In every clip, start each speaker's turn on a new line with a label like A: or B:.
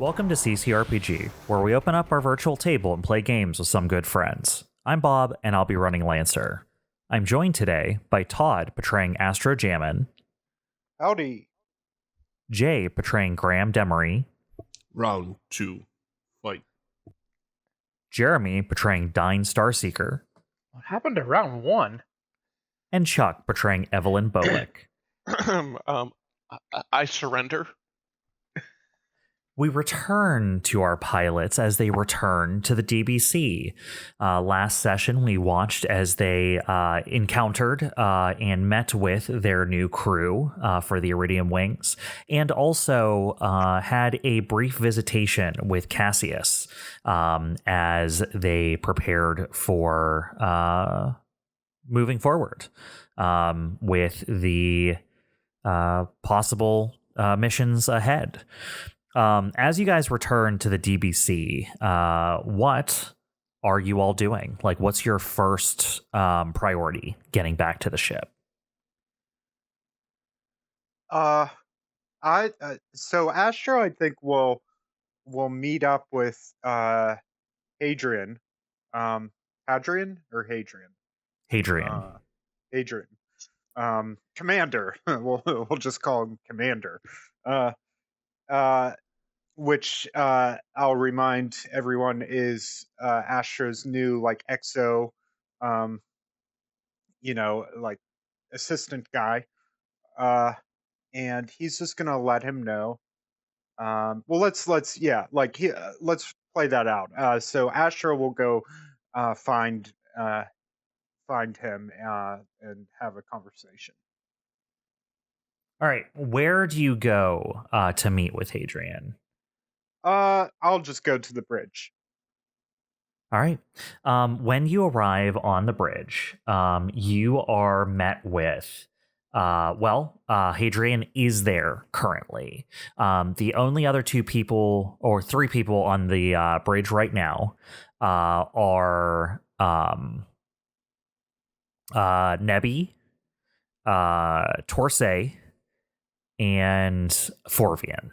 A: Welcome to CCRPG, where we open up our virtual table and play games with some good friends. I'm Bob, and I'll be running Lancer. I'm joined today by Todd, portraying Astro Jamin,
B: Howdy.
A: Jay, portraying Graham Demaree,
C: Round 2. Fight.
A: Jeremy, portraying Dyne Starseeker,
B: What happened to round 1?
A: and Chuck, portraying Evelene Bolick.
C: I surrender.
A: We return to our pilots as they return to the DBC. Last session, we watched as they encountered and met with their new crew for the Iridium Wings, and also had a brief visitation with Cassius as they prepared for moving forward with the possible missions ahead. As you guys return to the DBC, what are you all doing? Like, what's your first priority getting back to the ship?
B: So Astro, I think will meet up with Hadrian. Hadrian or Hadrian?
A: Hadrian.
B: Hadrian. Commander. we'll just call him Commander. Which I'll remind everyone is Astro's new exo, assistant guy, and he's just gonna let him know. Let's play that out. So Astro will go find him and have a conversation.
A: All right, where do you go to meet with Hadrian?
B: I'll just go to the bridge.
A: All right. When you arrive on the bridge, you are met with, Hadrian is there currently. The only other two people or three people on the bridge right now are Nebby, Torsae, and Forvian.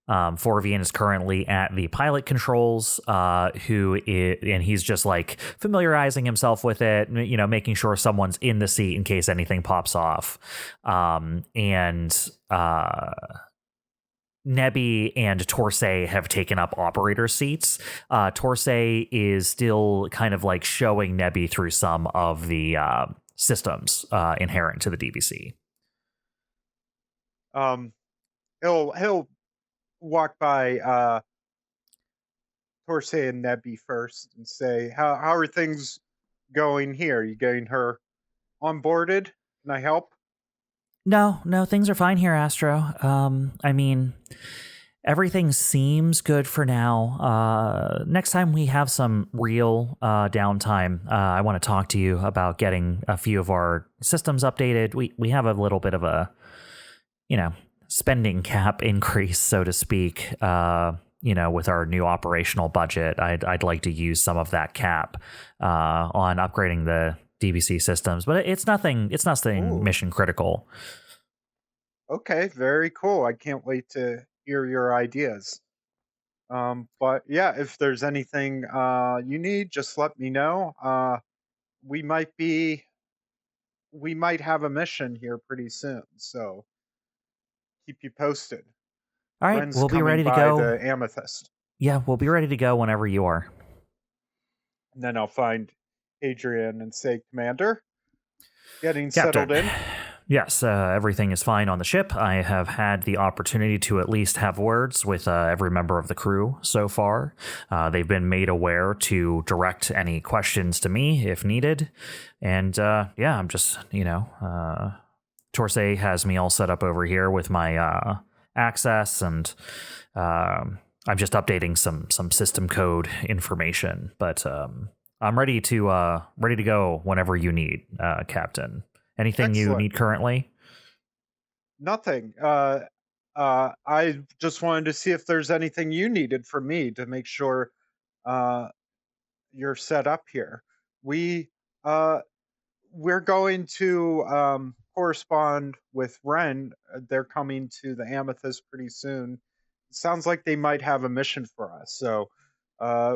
A: Forvian is currently at the pilot controls, and he's just familiarizing himself with it, making sure someone's in the seat in case anything pops off. And Nebby and Torsae have taken up operator seats. Torsae is still kind of showing Nebby through some of the systems inherent to the DBC.
B: He'll walk by Torsae and Nebby first and say, how are things going here? You getting her onboarded? Can I help?
A: No, things are fine here, Astro. Everything seems good for now. Next time we have some real downtime, I want to talk to you about getting a few of our systems updated. We have a little bit of a, spending cap increase, so to speak, with our new operational budget. I'd like to use some of that cap on upgrading the DBC systems, but it's nothing
B: Ooh.
A: mission critical.
B: Okay, very cool. I can't wait to hear your ideas. But yeah, if there's anything you need, just let me know. We might have a mission here pretty soon, so keep you posted.
A: All right,
B: When's
A: we'll be
B: coming
A: ready to
B: by
A: go.
B: The Amethyst.
A: Yeah, we'll be ready to go whenever you are.
B: And then I'll find Hadrian and say, Commander, getting
A: Captain.
B: settled in.
A: Yes, everything is fine on the ship. I have had the opportunity to at least have words with every member of the crew so far. They've been made aware to direct any questions to me if needed. And I'm just, Torsae has me all set up over here with my access, and I'm just updating some system code information. But I'm ready to go whenever you need, Captain. Anything
B: Excellent.
A: you need currently?
B: Nothing. I just wanted to see if there's anything you needed from me to make sure you're set up here. We're going to correspond with Ren. They're coming to the Amethyst pretty soon. sounds like they might have a mission for us. So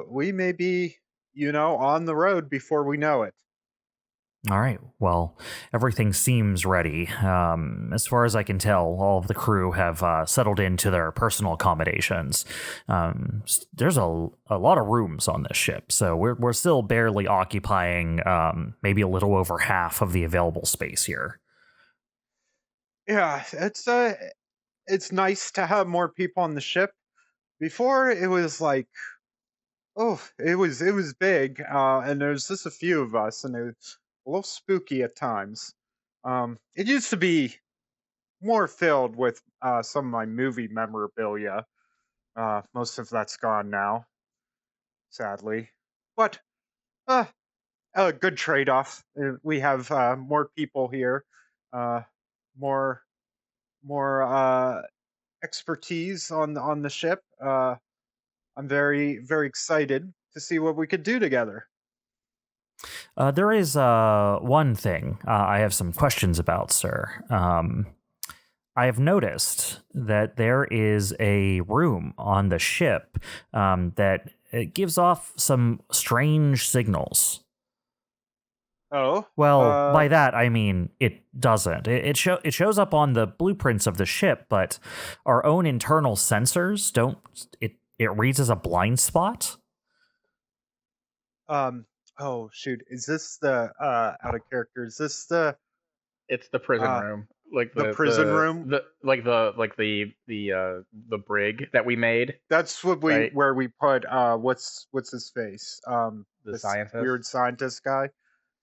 B: we may be, on the road before we know it.
A: All right. Well, everything seems ready. As far as I can tell, all of the crew have settled into their personal accommodations. There's a lot of rooms on this ship, so we're still barely occupying maybe a little over half of the available space here.
B: Yeah, it's nice to have more people on the ship. Before it was like, it was big, and there's just a few of us, and it was a little spooky at times. It used to be more filled with some of my movie memorabilia. Most of that's gone now, sadly. But a good trade-off. We have more people here, more expertise on the ship. I'm very, very excited to see what we could do together.
A: There is one thing I have some questions about, sir. I have noticed that there is a room on the ship that it gives off some strange signals.
B: Oh?
A: Well, by that, I mean it doesn't. It shows up on the blueprints of the ship, but our own internal sensors don't... It reads as a blind spot?
B: Oh, shoot. Is this the, out of character, is this the...
D: It's the prison room. Like
B: the prison room?
D: The brig that we made.
B: That's what
D: right?
B: where we put, what's his face?
D: The scientist?
B: Weird scientist guy.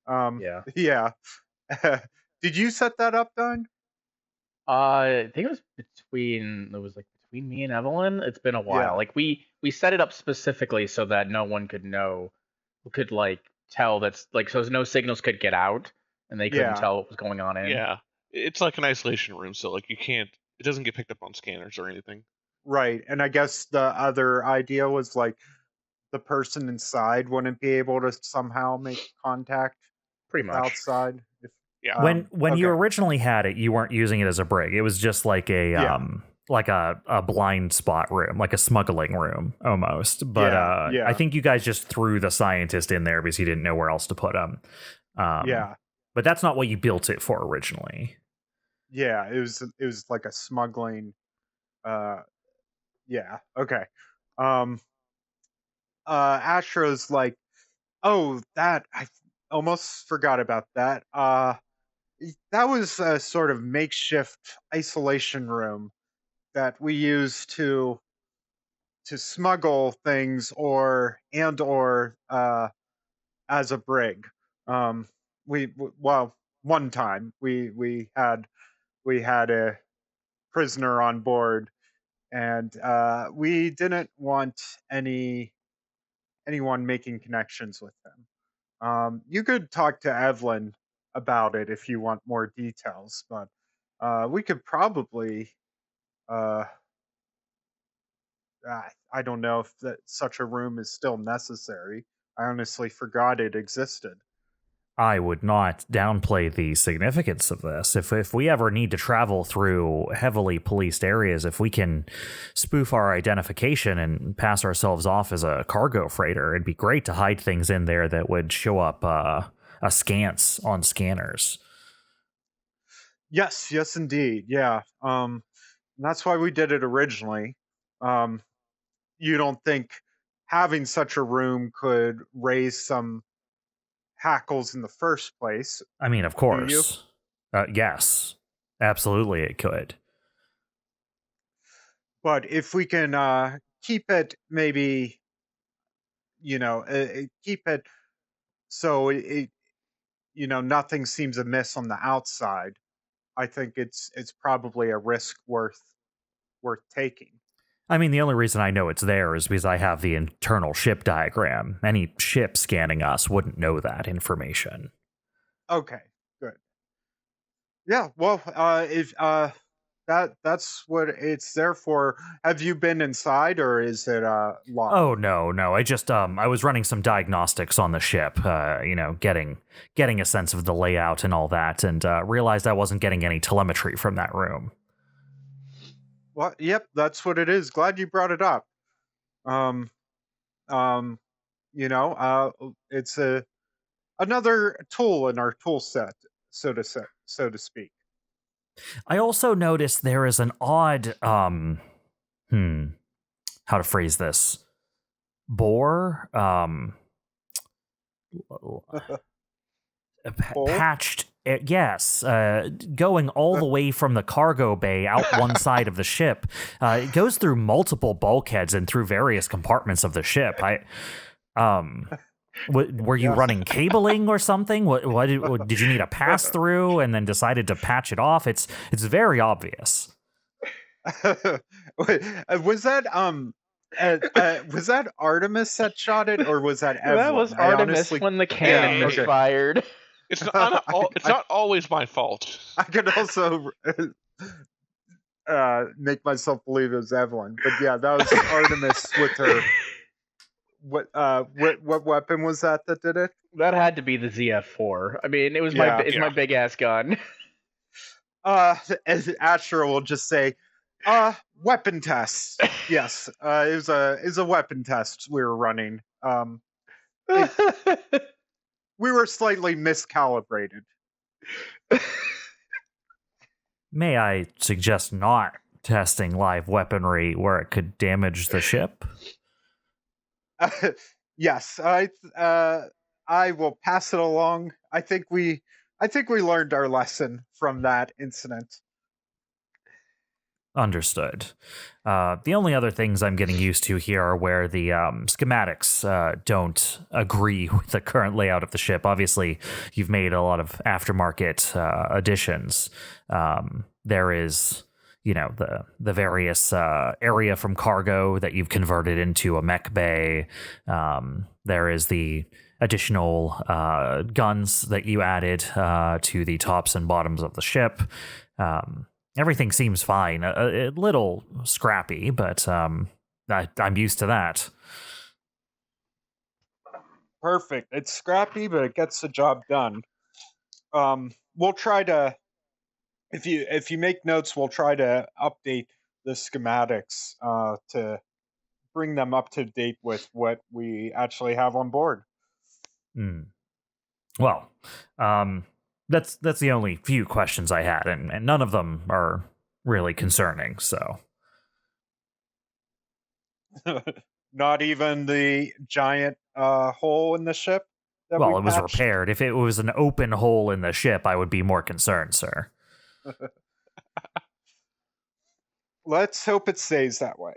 D: Yeah.
B: Yeah. Did you set that up, Dyne?
D: I think it was between me and Evelene. It's been a while.
B: Yeah.
D: Like we set it up specifically so that no one could tell that's like, so no signals could get out and they couldn't tell what was going on in.
C: Yeah. It's like an isolation room, so like it doesn't get picked up on scanners or anything.
B: Right. And I guess the other idea was like the person inside wouldn't be able to somehow make contact
D: Pretty much
B: outside.
C: Yeah.
A: When you originally had it, you weren't using it as a brig. It was just like a blind spot room, like a smuggling room almost. But I think you guys just threw the scientist in there because you didn't know where else to put him. But that's not what you built it for originally.
B: Yeah, it was like a smuggling. Yeah. Okay. Astro's like, oh, that I almost forgot about that. That was a sort of makeshift isolation room that we use to smuggle things or as a brig. One time we had a prisoner on board, and we didn't want anyone making connections with them. You could talk to Evelene about it if you want more details, but we could probably I don't know if such a room is still necessary. I honestly forgot it existed.
A: I would not downplay the significance of this. If we ever need to travel through heavily policed areas, if we can spoof our identification and pass ourselves off as a cargo freighter, it'd be great to hide things in there that would show up askance on scanners.
B: Yes, indeed. Yeah. That's why we did it originally. You don't think having such a room could raise some hackles in the first place?
A: I mean, of course. Yes, absolutely it could.
B: But if we can keep it, maybe, keep it so it nothing seems amiss on the outside, I think it's probably a risk worth taking.
A: I mean, the only reason I know it's there is because I have the internal ship diagram. Any ship scanning us wouldn't know that information.
B: Okay, good. Yeah, well, if that's what it's there for. Have you been inside, or is it locked?
A: Oh no! I just I was running some diagnostics on the ship. Getting a sense of the layout and all that, and realized I wasn't getting any telemetry from that room.
B: Well, yep, that's what it is. Glad you brought it up. Um, um, it's another tool in our tool set, so to speak.
A: I also noticed there is an odd, how to phrase this? Bore, patched, yes, going all the way from the cargo bay out one side of the ship. It goes through multiple bulkheads and through various compartments of the ship. Were you running cabling or something? What did you need a pass through and then decided to patch it off? It's very obvious.
B: Wait, was that Artemis that shot it, or was that Evelene?
D: That was Artemis when the cannon misfired.
C: It's not always my fault.
B: I could also make myself believe it was Evelene, but yeah, that was Artemis with her. What weapon was that did it?
D: That had to be the ZF4. I mean, it was my big ass gun.
B: As Astro will just say, weapon test. Yes, it was a weapon test we were running. We were slightly miscalibrated.
A: May I suggest not testing live weaponry where it could damage the ship?
B: Yes, I will pass it along. I think we learned our lesson from that incident.
A: Understood. The only other things I'm getting used to here are where the schematics don't agree with the current layout of the ship. Obviously, you've made a lot of aftermarket additions. There is, the various area from cargo that you've converted into a mech bay. There is the additional guns that you added to the tops and bottoms of the ship. Everything seems fine. A little scrappy, but I'm used to that.
B: Perfect. It's scrappy, but it gets the job done. We'll try to, if you make notes, we'll try to update the schematics to bring them up to date with what we actually have on board.
A: Well, that's the only few questions I had, and none of them are really concerning, so.
B: Not even the giant hole in the ship?
A: Well, it was repaired. If it was an open hole in the ship, I would be more concerned, sir.
B: Let's hope it stays that way.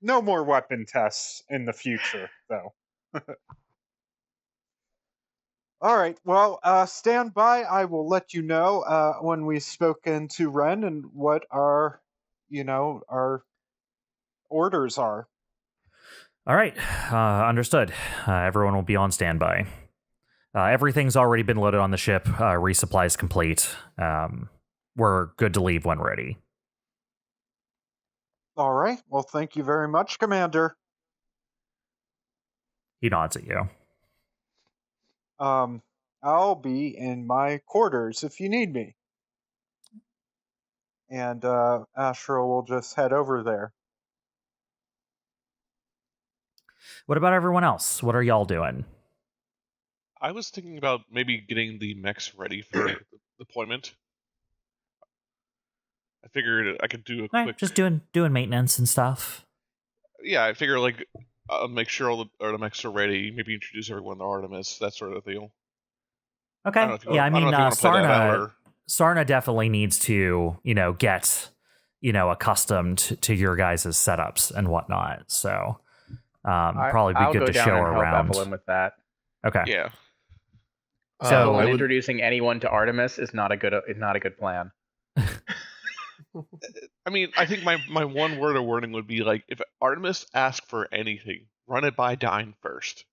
B: No more weapon tests in the future, though. All right. Well, stand by. I will let you know when we've spoken to Ren and what our orders are.
A: All right. Understood. Everyone will be on standby. Everything's already been loaded on the ship. Resupply's complete. We're good to leave when ready.
B: All right. Well, thank you very much, Commander.
A: He nods at you.
B: I'll be in my quarters if you need me. And Astro will just head over there.
A: What about everyone else? What are y'all doing?
C: I was thinking about maybe getting the mechs ready for deployment. I figured I could do a quick...
A: Just doing maintenance and stuff.
C: Yeah, I figure make sure all the mechs are ready. Maybe introduce everyone to Artemis, that sort of deal.
A: Okay. Sarna definitely needs to, get, accustomed to your guys' setups and whatnot. So, probably be good to show her around.
D: Evelene with that.
A: Okay.
C: Yeah.
A: So
D: introducing anyone to Artemis is not a good plan.
C: I mean, I think my one word of warning would be if Artemis asks for anything, run it by Dyne first.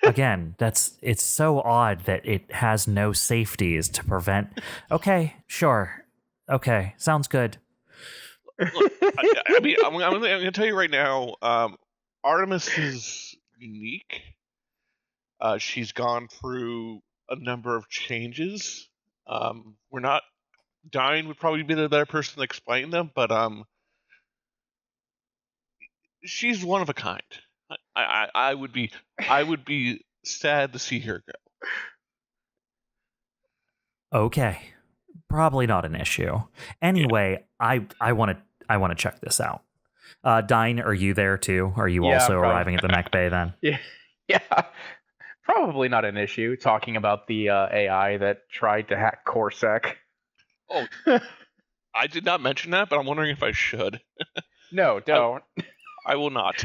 A: Again, it's so odd that it has no safeties to prevent. Okay, sure. Okay, sounds good.
C: Look, I'm going to tell you right now, Artemis is unique. She's gone through a number of changes. We're not Dyne would probably be the better person to explain them, but she's one of a kind. I would be sad to see her go.
A: Okay, probably not an issue. Anyway, I want to check this out. Dyne, are you there too? Are you also arriving at the mech bay then?
D: Yeah, probably not an issue. Talking about the AI that tried to hack Corsec.
C: Oh, I did not mention that, but I'm wondering if I should.
D: No, don't.
C: I will not.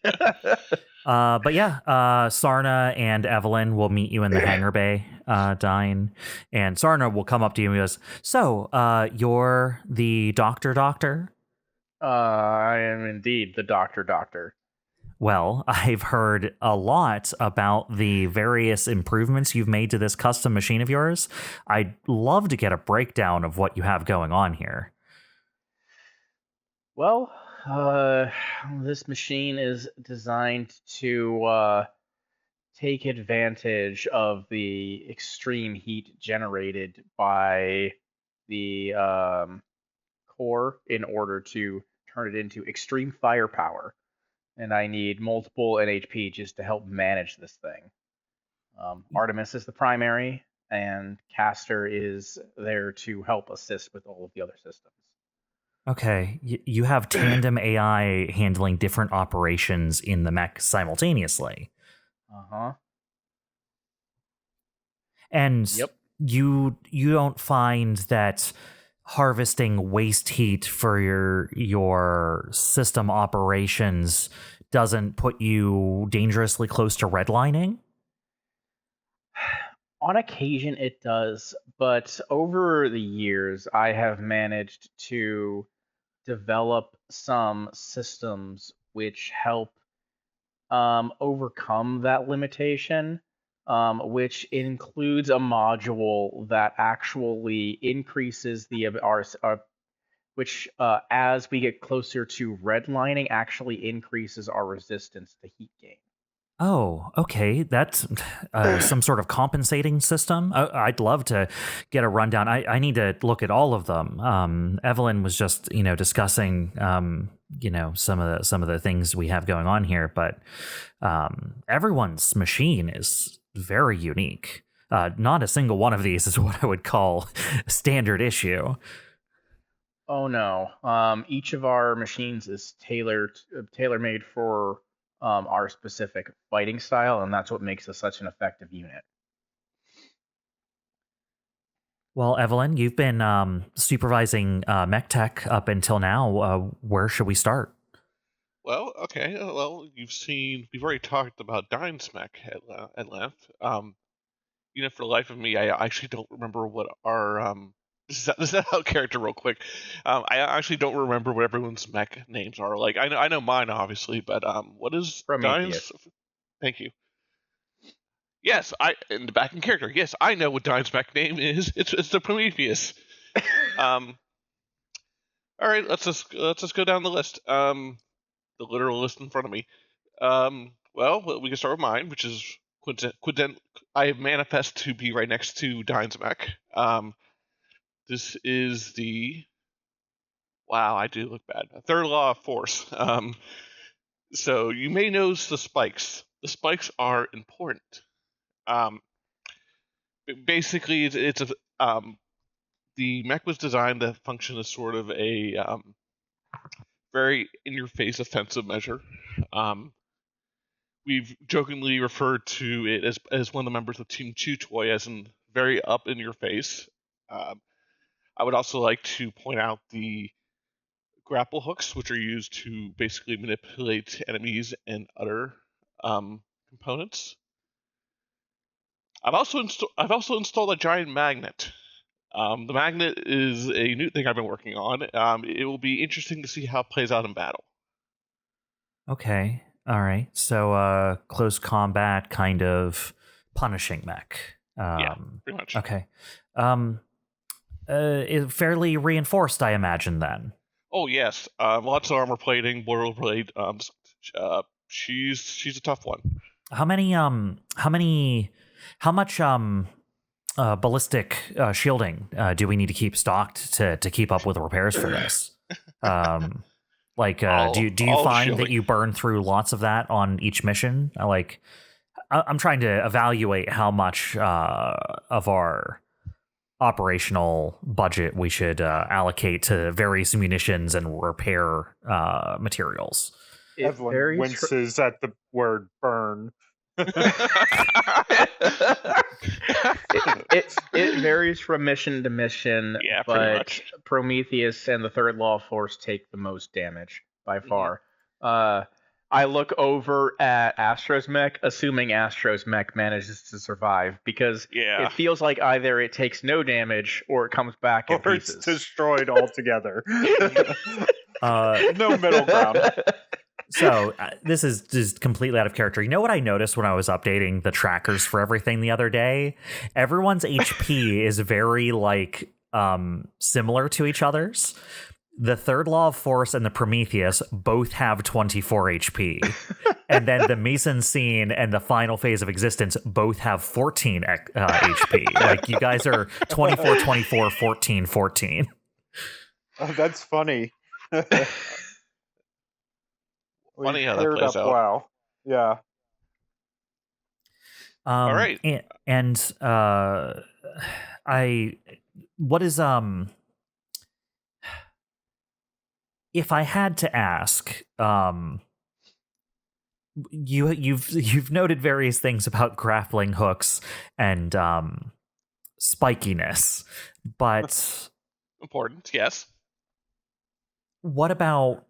A: But yeah, Sarna and Evelene will meet you in the hangar bay, Dyne. And Sarna will come up to you and goes, "So, you're the doctor?
D: I am indeed the doctor.
A: Well, I've heard a lot about the various improvements you've made to this custom machine of yours. I'd love to get a breakdown of what you have going on here."
D: Well, this machine is designed to take advantage of the extreme heat generated by the core in order to turn it into extreme firepower. And I need multiple NHP just to help manage this thing. Artemis is the primary, and Caster is there to help assist with all of the other systems.
A: Okay, you have tandem AI handling different operations in the mech simultaneously.
D: Uh-huh.
A: And
D: Yep.
A: you don't find that harvesting waste heat for your system operations doesn't put you dangerously close to redlining?
D: On occasion it does, but over the years I have managed to develop some systems which help overcome that limitation, which includes a module that actually increases which as we get closer to redlining actually increases our resistance to heat gain.
A: Oh, okay. That's some sort of compensating system. I'd love to get a rundown. I need to look at all of them. Evelene was just, discussing, some of the things we have going on here, but everyone's machine is very unique. Not a single one of these is what I would call a standard issue.
D: Oh no. Each of our machines is tailor-made for our specific fighting style, and that's what makes us such an effective unit.
A: Well, Evelene, you've been supervising Mechtech up until now. Where should we start?
C: Well, okay. Well, we've already talked about Dyne's mech at length. For the life of me, I actually don't remember what our this is out of character real quick. I actually don't remember what everyone's mech names are. Like I know mine obviously, but what is Dyne's? Thank you. Yes, back in character. Yes, I know what Dyne's mech name is. It's the Prometheus. All right, let's just go down the list. The literal list in front of me. Well, we can start with mine, which is I manifest to be right next to Dyne's mech. This is the... Wow, I do look bad. Third law of force. So you may notice the spikes. The spikes are important. Basically, it's the mech was designed to function as sort of a very in-your-face offensive measure. We've jokingly referred to it as one of the members of Team Chew Toy as in very up in your face. I would also like to point out the grapple hooks, which are used to basically manipulate enemies and other components. I've also installed a giant magnet. The magnet is a new thing I've been working on. It will be interesting to see how it plays out in battle.
A: Okay. All right. So close combat kind of punishing mech.
C: Yeah, pretty much.
A: Okay. Fairly reinforced, I imagine, then.
C: Oh yes, lots of armor plating, boilerplate. She's a tough one.
A: How much ballistic shielding do we need to keep stocked to keep up with repairs for this? Do you find that you burn through lots of that on each mission? I'm trying to evaluate how much of our operational budget we should allocate to various munitions and repair materials.
B: Evelene winces at the word burn.
D: It varies from mission to mission,
C: yeah,
D: but Prometheus and the Third Law of Force take the most damage by far. I look over at Astro's mech, assuming Astro's mech manages to survive, because it feels like either it takes no damage or it comes back in pieces.
B: It's destroyed altogether. No middle ground.
A: So this is just completely out of character. You know what I noticed when I was updating the trackers for everything the other day? Everyone's HP is very similar to each other's. The Third Law of Force and the Prometheus both have 24 HP. And then the Mise-en-Scene and the Final Phase of Existence both have 14 HP. You guys are 24, 24, 14, 14.
B: Oh, that's funny.
C: Funny how that plays out.
B: Wow. Yeah.
C: All right.
A: If I had to ask, you've noted various things about grappling hooks and spikiness, but
C: important, yes.
A: What about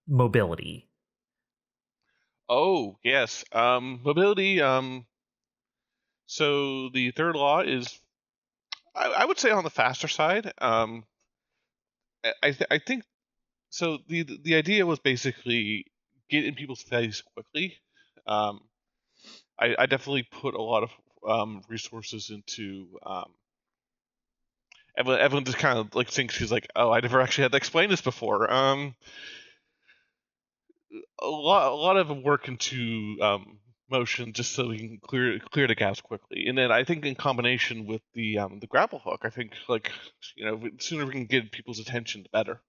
A: mobility?
C: Oh, yes. Mobility, so the third law is, I would say, on the faster side. I think, so the idea was basically get in people's face quickly. I definitely put a lot of resources into Evelene just kind of thinks, she's like, oh, I never actually had to explain this before. A lot of work into motion just so we can clear the gaps quickly, and then I think in combination with the grapple hook, I think the sooner we can get people's attention, the better.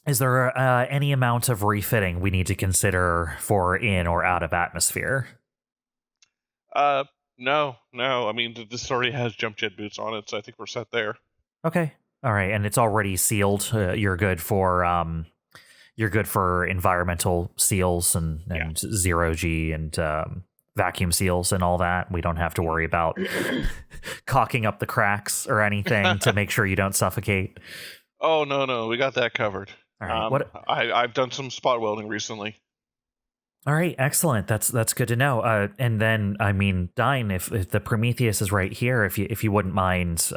A: Is there any amount of refitting we need to consider for in or out of atmosphere?
C: No. I mean, this already has jump jet boots on it, so I think we're set there.
A: Okay. All right, and it's already sealed. You're good for environmental seals and zero G and vacuum seals and all that. We don't have to worry about caulking up the cracks or anything to make sure you don't suffocate.
C: Oh no, we got that covered.
A: All right.
C: I've done some spot welding recently.
A: All right, excellent. That's good to know. And then, I mean, Dyne, if the Prometheus is right here, if you wouldn't mind,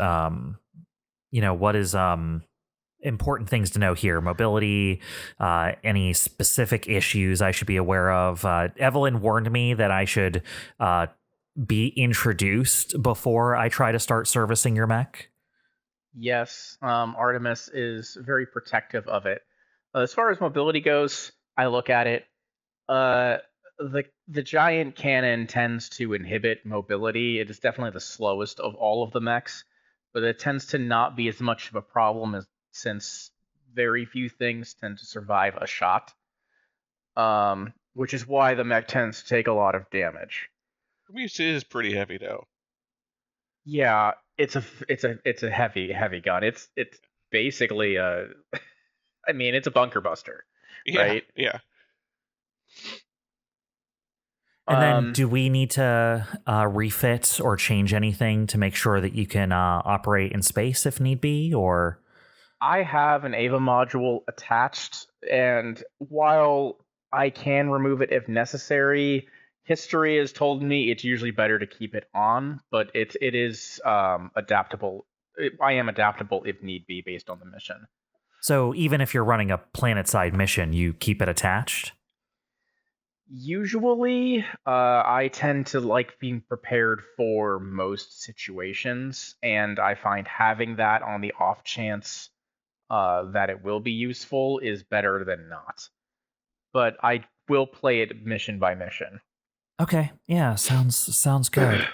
A: what is important things to know here? Mobility, any specific issues I should be aware of? Evelene warned me that I should be introduced before I try to start servicing your mech.
D: Yes, Artemis is very protective of it. As far as mobility goes, I look at it. The giant cannon tends to inhibit mobility. It is definitely the slowest of all of the mechs, but it tends to not be as much of a problem since very few things tend to survive a shot. Which is why the mech tends to take a lot of damage.
C: Prometheus is pretty heavy though.
D: Yeah, it's a heavy gun. It's basically it's a bunker buster, right?
C: Yeah.
A: And then, do we need to refit or change anything to make sure that you can operate in space if need be? Or
D: I have an Ava module attached, and while I can remove it if necessary, history has told me it's usually better to keep it on. But it is adaptable. I am adaptable if need be based on the mission.
A: So even if you're running a planet-side mission, you keep it attached?
D: Usually, I tend to like being prepared for most situations, and I find having that on the off chance that it will be useful is better than not. But I will play it mission by mission.
A: Okay, yeah, sounds good.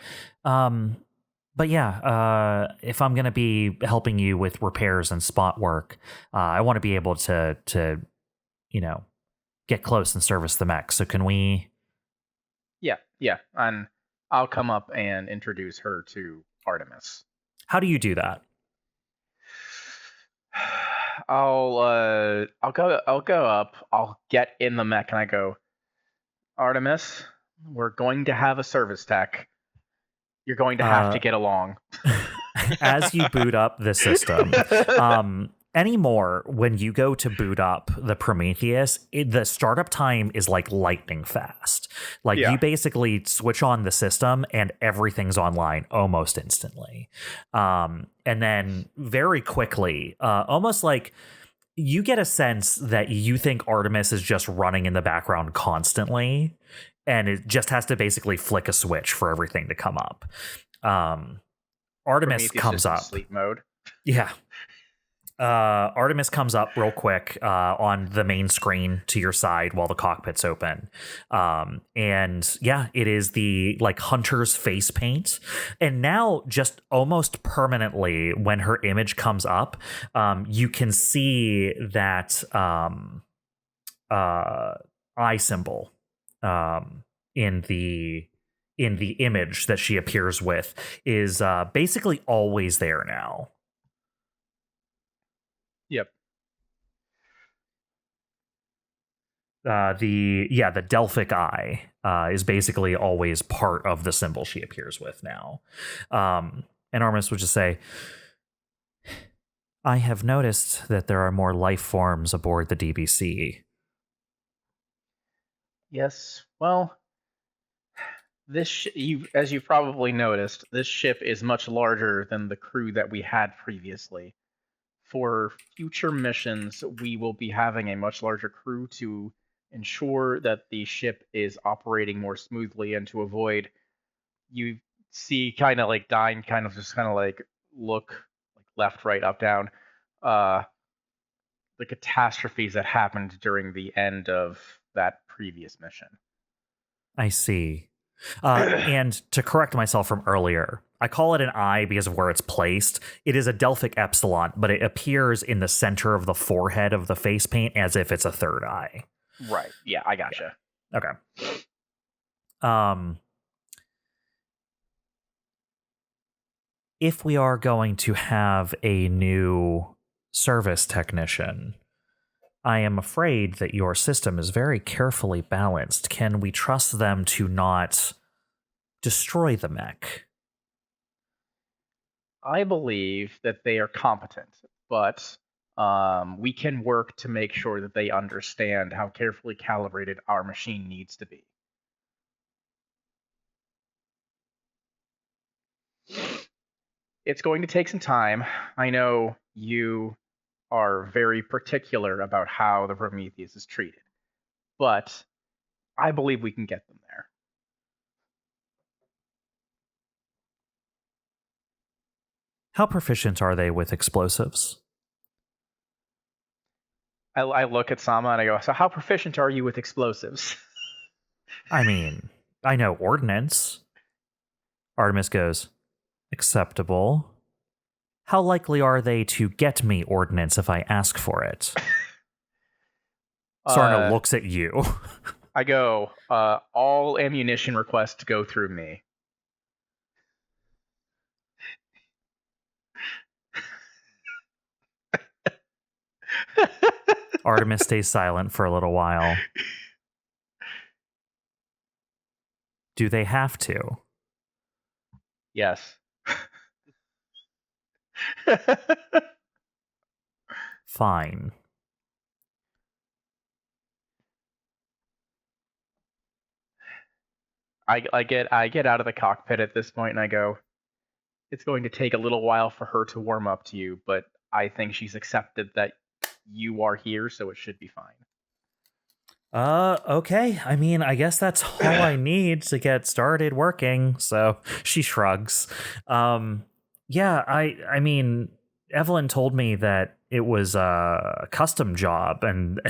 A: But yeah, if I'm gonna be helping you with repairs and spot work, I want to be able to get close and service the mech. So can we?
D: Yeah, and I'll come up and introduce her to Artemis.
A: How do you do that?
D: I'll go up. I'll get in the mech and I go, Artemis, we're going to have a service tech. You're going to have to get along.
A: As you boot up the system, anymore, when you go to boot up the Prometheus, the startup time is like lightning fast. Like you basically switch on the system and everything's online almost instantly. And then very quickly, almost like you get a sense that you think Artemis is just running in the background constantly, and it just has to basically flick a switch for everything to come up. Artemis
D: Prometheus
A: comes
D: is in
A: up.
D: Sleep mode.
A: Yeah. Artemis comes up real quick on the main screen to your side while the cockpit's open. And yeah, it is the like hunter's face paint. And now just almost permanently when her image comes up, you can see that eye symbol in the image that she appears with is basically always there now.
D: Yep.
A: The Delphic eye is basically always part of the symbol she appears with now. And Artemis would just say, I have noticed that there are more life forms aboard the DBC.
D: Yes. Well, as you've probably noticed, this ship is much larger than the crew that we had previously. For future missions, we will be having a much larger crew to ensure that the ship is operating more smoothly and to avoid, you see kind of like Dyne kind of just kind of like look like left, right, up, down, the catastrophes that happened during the end of that previous mission.
A: I see. And to correct myself from earlier, I call it an eye because of where it's placed. It is a Delphic epsilon, but it appears in the center of the forehead of the face paint as if it's a third eye.
D: Right. Yeah, I gotcha.
A: Yeah. Okay. If we are going to have a new service technician, I am afraid that your system is very carefully balanced. Can we trust them to not destroy the mech?
D: I believe that they are competent, but we can work to make sure that they understand how carefully calibrated our machine needs to be. It's going to take some time. I know you are very particular about how the Prometheus is treated, but I believe we can get them there.
A: How proficient are they with explosives?
D: I look at Sama and I go, so how proficient are you with explosives?
A: I mean, I know ordnance. Artemis goes, acceptable. How likely are they to get me ordnance if I ask for it? Sarna looks at you.
D: I go, all ammunition requests go through me.
A: Artemis stays silent for a little while. Do they have to?
D: Yes.
A: Fine.
D: I get out of the cockpit at this point and I go, it's going to take a little while for her to warm up to you, but I think she's accepted that you are here, so it should be fine.
A: Okay. I mean, I guess that's all I need to get started working. So she shrugs. Yeah, I mean, Evelene told me that it was a custom job and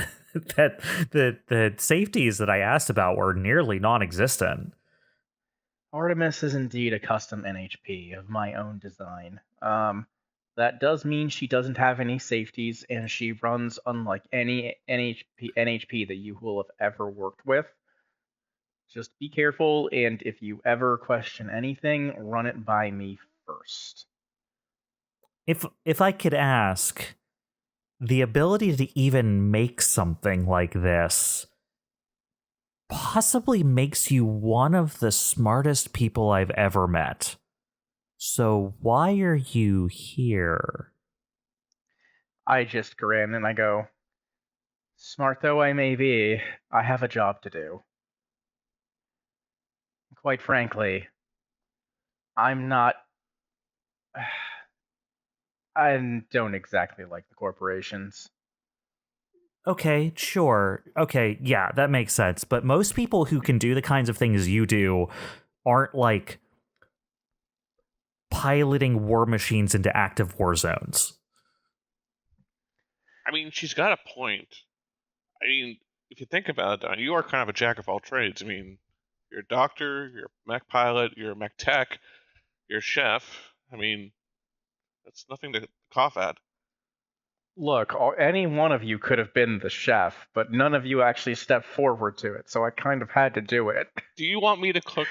A: that the safeties that I asked about were nearly non-existent.
D: Artemis is indeed a custom NHP of my own design. That does mean she doesn't have any safeties, and she runs unlike any NHP that you will have ever worked with. Just be careful, and if you ever question anything, run it by me first.
A: If I could ask, the ability to even make something like this possibly makes you one of the smartest people I've ever met. So why are you here?
D: I just grin and I go, smart though I may be, I have a job to do. Quite frankly, I'm not... I don't exactly like the corporations.
A: Okay, sure. Okay, yeah, that makes sense. But most people who can do the kinds of things you do aren't like piloting war machines into active war zones.
C: I mean, she's got a point. I mean, if you think about it, you are kind of a jack of all trades. I mean, you're a doctor, you're a mech pilot, you're a mech tech, you're a chef. I mean, that's nothing to cough at.
D: Look, any one of you could have been the chef, but none of you actually stepped forward to it, so I kind of had to do it.
C: Do you want me to cook?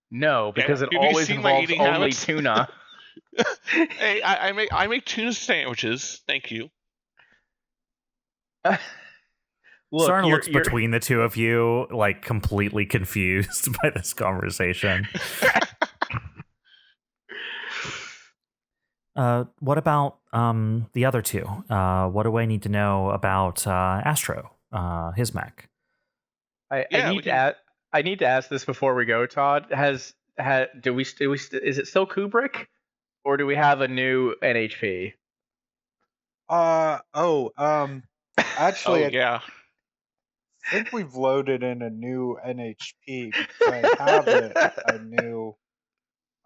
D: No, because it
C: Have you
D: always
C: seen my
D: involves
C: eating
D: only
C: habits?
D: tuna.
C: Hey, I make tuna sandwiches. Thank you.
D: Look,
A: Sarna looks between the two of you, like completely confused by this conversation. What about the other two? What do I need to know about Astro, his mech?
D: I need to ask this before we go, Todd. Is it still Kubrick, or do we have a new NHP?
B: Actually,
C: yeah.
B: I think we've loaded in a new NHP because I have a new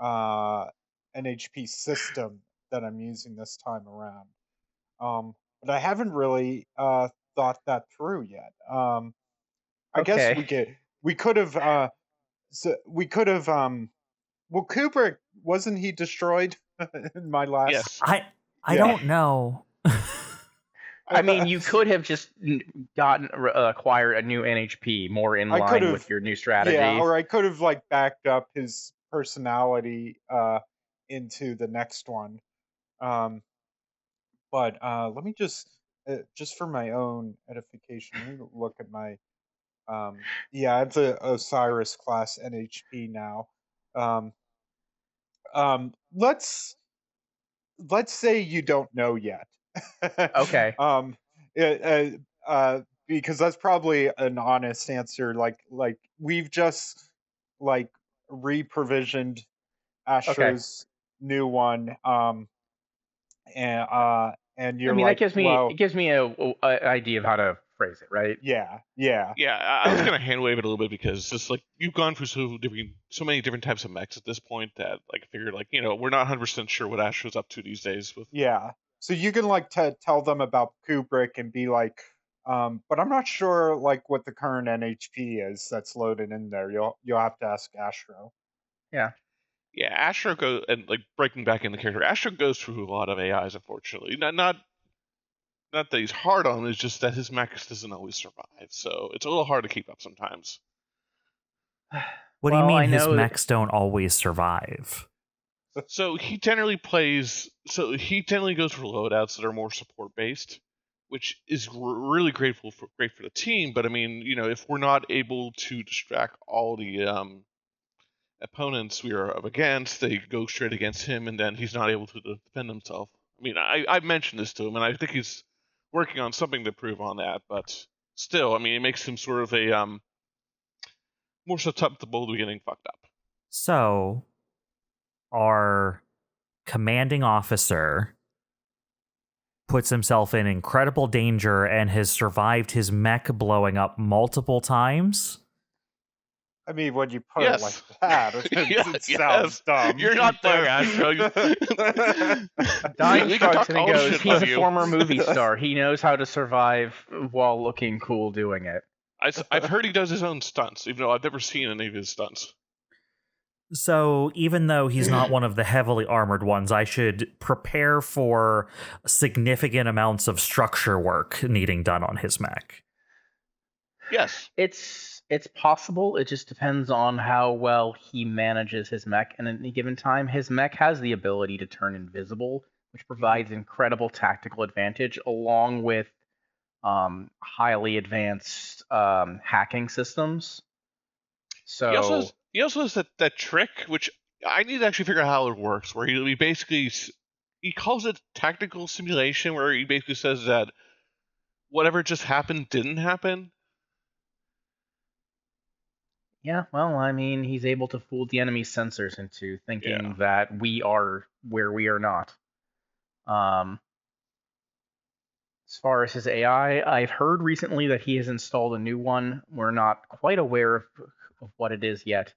B: NHP system that I'm using this time around. But I haven't really thought that through yet. I guess we could have well, Kubrick, wasn't he destroyed in my last?
C: Yes.
A: I don't know.
D: I mean, you could have just acquired a new NHP more in line with your new strategy.
B: Yeah, or I could have like backed up his personality into the next one. But let me just for my own edification, let me look at my yeah, it's a Osiris class NHP now. Let's say you don't know yet.
D: Okay.
B: Because that's probably an honest answer. Like we've just like re-provisioned Astro's new one. And you're like,
D: it gives me a idea of how to phrase it, right?
B: Yeah.
C: I was gonna hand wave it a little bit because it's like you've gone through so many different types of mechs at this point that like I figured like we're not 100% sure what Astro's up to these days with.
B: Yeah. So you can like tell them about Kubrick and be like, but I'm not sure like what the current NHP is that's loaded in there. You'll have to ask Astro.
D: Yeah.
C: Yeah, Astro goes and like breaking back into character. Astro goes through a lot of AIs, unfortunately. Not that he's hard on, it's just that his mech doesn't always survive. So it's a little hard to keep up sometimes.
A: What do you mean his mechs don't always survive?
C: So he generally goes for loadouts that are more support based, which is really great for the team. But I mean, if we're not able to distract all the opponents we are up against, they go straight against him, and then he's not able to defend himself. I mean, I've mentioned this to him, and I think he's working on something to prove on that. But still, I mean, it makes him sort of a more susceptible to getting fucked up.
A: So, our commanding officer puts himself in incredible danger and has survived his mech blowing up multiple times.
B: I mean, when you put it like that, it sounds dumb.
C: You're not there, Astro.
D: Dyne shrugs and he goes, he's a former movie star. He knows how to survive while looking cool doing it.
C: I've heard he does his own stunts, even though I've never seen any of his stunts.
A: So even though he's not one of the heavily armored ones, I should prepare for significant amounts of structure work needing done on his mech.
C: Yes.
D: It's possible. It just depends on how well he manages his mech. And at any given time, his mech has the ability to turn invisible, which provides incredible tactical advantage, along with highly advanced hacking systems. So
C: he also has that trick, which I need to actually figure out how it works, where he basically he calls it tactical simulation, where he basically says that whatever just happened didn't happen.
D: yeah, well, I mean, he's able to fool the enemy's sensors into thinking that we are where we are not. As far as his AI, I've heard recently that he has installed a new one. We're not quite aware of what it is yet,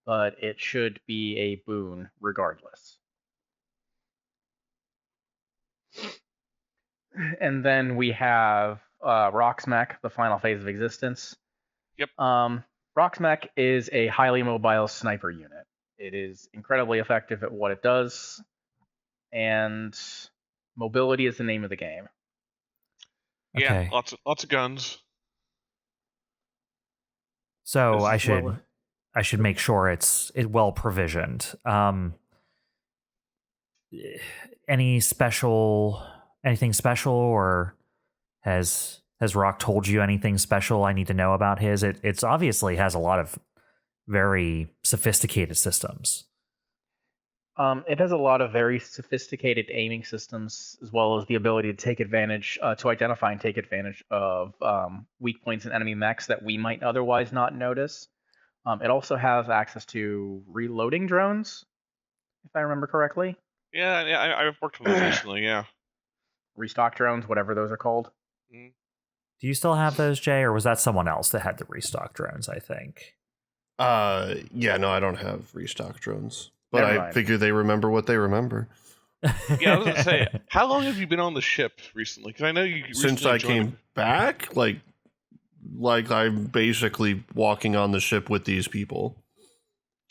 D: but it should be a boon regardless. And then we have Rock's Mech, the final phase of existence.
C: Yep.
D: Rock's Mech is a highly mobile sniper unit. It is incredibly effective at what it does, and mobility is the name of the game.
A: Okay.
C: Yeah, lots of guns.
A: So I should make sure it's well provisioned. Anything special, or has Rock told you anything special I need to know about his? It's obviously has a lot of very sophisticated systems.
D: It has a lot of very sophisticated aiming systems, as well as the ability to take advantage, to identify and take advantage of weak points in enemy mechs that we might otherwise not notice. It also has access to reloading drones, if I remember correctly.
C: Yeah, I've worked on those recently. Yeah,
D: restock drones, whatever those are called.
C: Mm.
A: Do you still have those, Jay, or was that someone else that had the restock drones? I think.
E: Yeah, no, I don't have restock drones. But
D: Never
E: I
D: mind.
E: figure they remember what they remember.
C: Yeah, I was gonna say, how long have you been on the ship recently? Because I know you
E: Since
C: recently
E: I
C: joined
E: came back, like I'm basically walking on the ship with these people.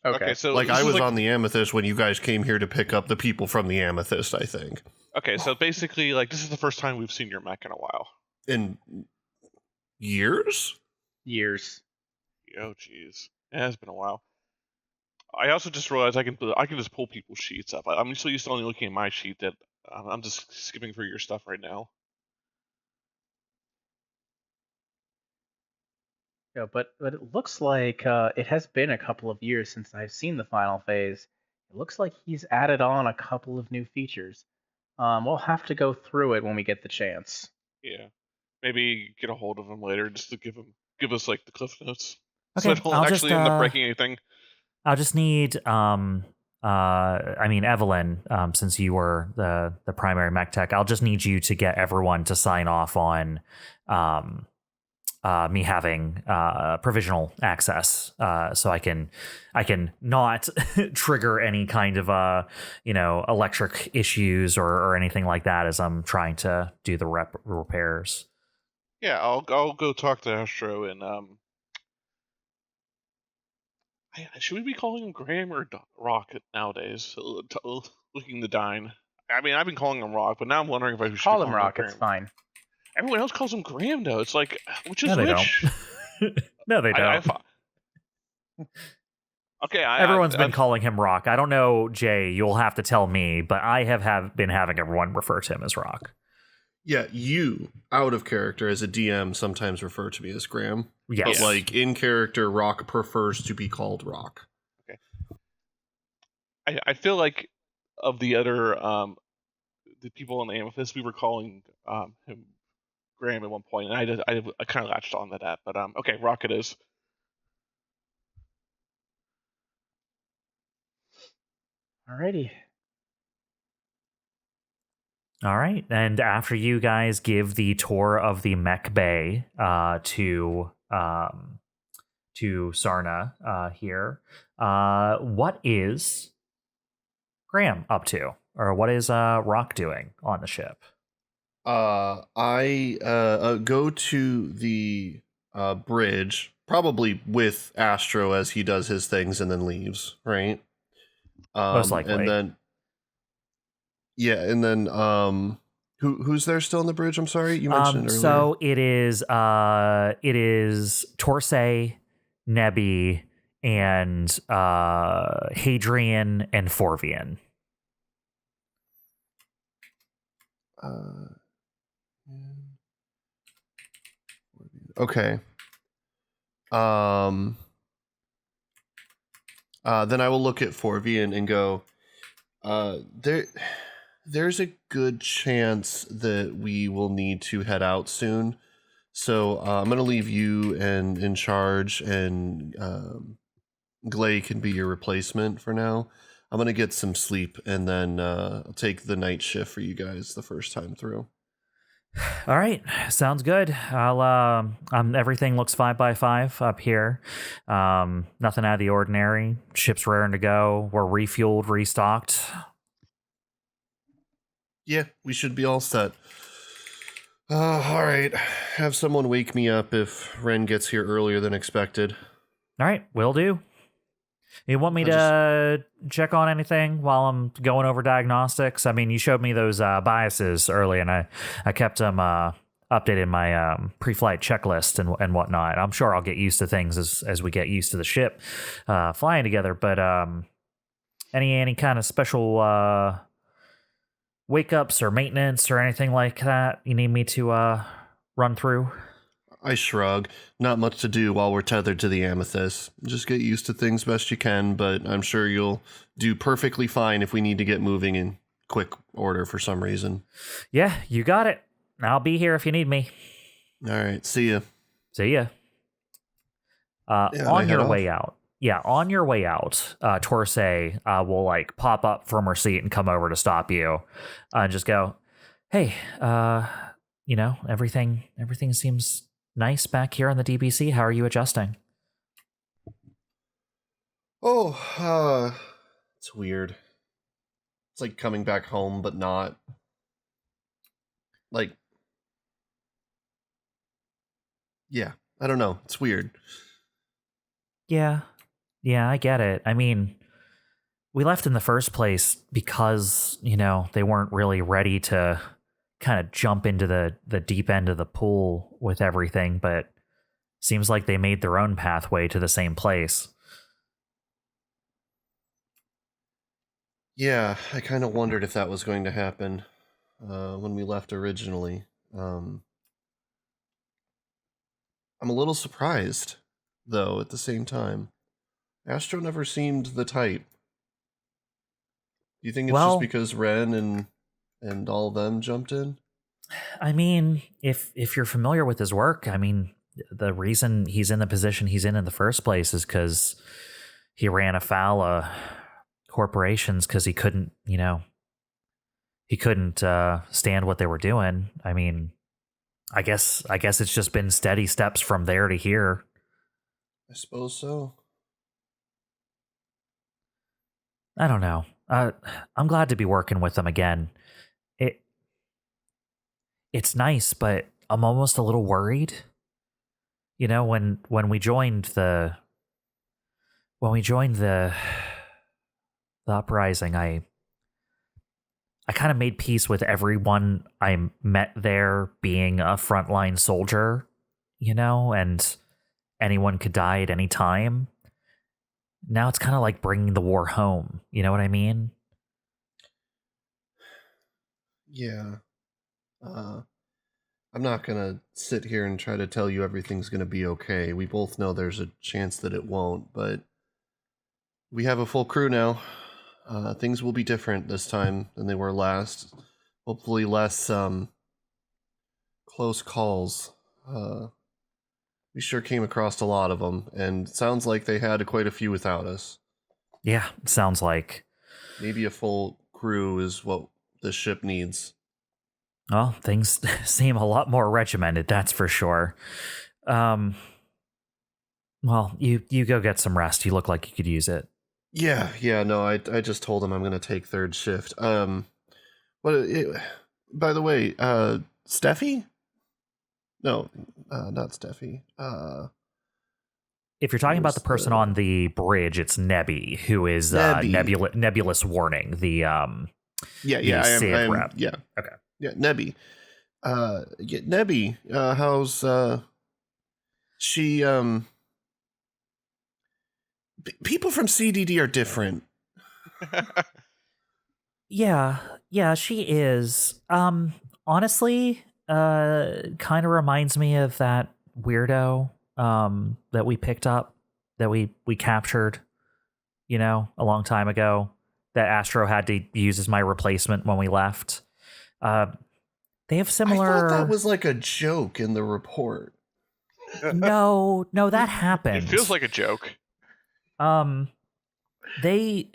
D: Okay.
C: So
E: Like
C: this
E: I
C: is
E: was on the Amethyst when you guys came here to pick up the people from the Amethyst, I think.
C: Okay, so basically, like, this is the first time we've seen your mech in a while.
E: In years?
D: Years.
C: Oh, jeez, it has been a while. I also just realized I can just pull people's sheets up. I'm so used to only looking at my sheet that I'm just skipping through your stuff right now.
D: Yeah, but it looks like it has been a couple of years since I've seen the final phase. It looks like he's added on a couple of new features. We'll have to go through it when we get the chance.
C: Yeah, maybe get a hold of him later just to give us like the cliff notes,
A: Okay,
C: so I don't
A: I'll
C: actually
A: just,
C: end up breaking anything.
A: I'll just need Evelene, since you were the primary Mechtech, I'll just need you to get everyone to sign off on me having provisional access, so I can not trigger any kind of electric issues or anything like that as I'm trying to do the repairs.
C: Yeah, I'll go talk to Astro and should we be calling him Graham or Rock nowadays? Looking to Dyne. I mean, I've been calling him Rock, but now I'm wondering if I should
D: Call
C: be
D: him
C: calling
D: Rock,
C: him
D: it's
C: Graham.
D: fine.
C: Everyone else calls him Graham, though. It's like, which is
A: No, they
C: which?
A: don't. No, they don't.
C: Okay,
A: Everyone's been calling him Rock. I don't know, Jay. You'll have to tell me, but I have been having everyone refer to him as Rock.
E: Yeah, you, out of character as a DM, sometimes refer to me as Graham.
A: Yes.
E: But like in character, Rock prefers to be called Rock.
C: Okay. I feel like of the other the people on the Amethyst, we were calling him Graham at one point, and I kind of latched on to that. But okay, Rock it is.
D: Alrighty.
A: All right, and after you guys give the tour of the Mech Bay to Sarna here, what is Graham up to, or what is Rock doing on the ship?
E: I go to the bridge probably with Astro as he does his things and then leaves, right?
A: Most likely.
E: And then who's there still on the bridge? I'm sorry, you mentioned it earlier.
A: So it is Torsae, Nebby, and Hadrian and Forvian.
E: Okay. Then I will look at Forvian and go, there's a good chance that we will need to head out soon. So I'm going to leave you in charge, and Glae can be your replacement for now. I'm going to get some sleep, and then I'll take the night shift for you guys the first time through.
A: All right, sounds good. I'll everything looks 5x5 up here. Nothing out of the ordinary. Ship's raring to go. We're refueled, restocked.
E: Yeah, we should be all set. All right. Have someone wake me up if Ren gets here earlier than expected.
A: All right, will do. You want me to check on anything while I'm going over diagnostics? I mean, you showed me those biases early, and I kept them updated my pre-flight checklist and whatnot. I'm sure I'll get used to things as we get used to the ship flying together. But any kind of special wake ups or maintenance or anything like that you need me to run through?
E: I shrug. Not much to do while we're tethered to the amethyst. Just get used to things best you can, but I'm sure you'll do perfectly fine if we need to get moving in quick order for some reason.
A: Yeah, you got it. I'll be here if you need me.
E: All right, see ya.
A: See ya. On your way out. Yeah, on your way out, Torsae will like pop up from her seat and come over to stop you, and just go, "Hey, everything seems nice back here on the DBC. How are you adjusting?"
E: Oh, it's weird. It's like coming back home, but not. Like, yeah, I don't know. It's weird.
A: Yeah, I get it. I mean, we left in the first place because, they weren't really ready to kind of jump into the deep end of the pool with everything, but seems like they made their own pathway to the same place.
E: Yeah, I kind of wondered if that was going to happen when we left originally. I'm a little surprised, though, at the same time. Astro never seemed the type. Do you think it's just because Ren and all of them jumped in?
A: I mean, if you're familiar with his work, I mean, the reason he's in the position he's in the first place is because he ran afoul of corporations because he couldn't stand what they were doing. I mean, I guess it's just been steady steps from there to here.
E: I suppose so.
A: I don't know. I'm glad to be working with them again. It's nice, but I'm almost a little worried. When we joined the Uprising, I kind of made peace with everyone I met there being a frontline soldier, and anyone could die at any time. Now it's kind of like bringing the war home. You know what I mean?
E: Yeah. I'm not going to sit here and try to tell you everything's going to be okay. We both know there's a chance that it won't, but we have a full crew now. Things will be different this time than they were last. Hopefully less close calls. We sure came across a lot of them, and it sounds like they had quite a few without us.
A: Yeah, sounds like.
E: Maybe a full crew is what this ship needs.
A: Well, things seem a lot more regimented, that's for sure. Well, you go get some rest. You look like you could use it.
E: Yeah, no, I just told him I'm going to take third shift. By the way, Sephy? No, not Sephy.
A: If you're talking about the
E: Where's
A: person
E: the-
A: on the bridge, it's Nebby, who is
E: Nebby.
A: Nebulous Warning, the
E: Yeah,
A: the
E: I
A: Civ
E: am.
A: rep.
E: Yeah,
A: Okay.
E: yeah, Nebby. Nebby. How's she? People from CDD are different.
A: Yeah, she is. Honestly, kind of reminds me of that weirdo that we picked up, that we captured, a long time ago, that Astro had to use as my replacement when we left. They have similar.
E: I thought that was like a joke in the report.
A: No, that happened.
C: It feels like a joke.
A: They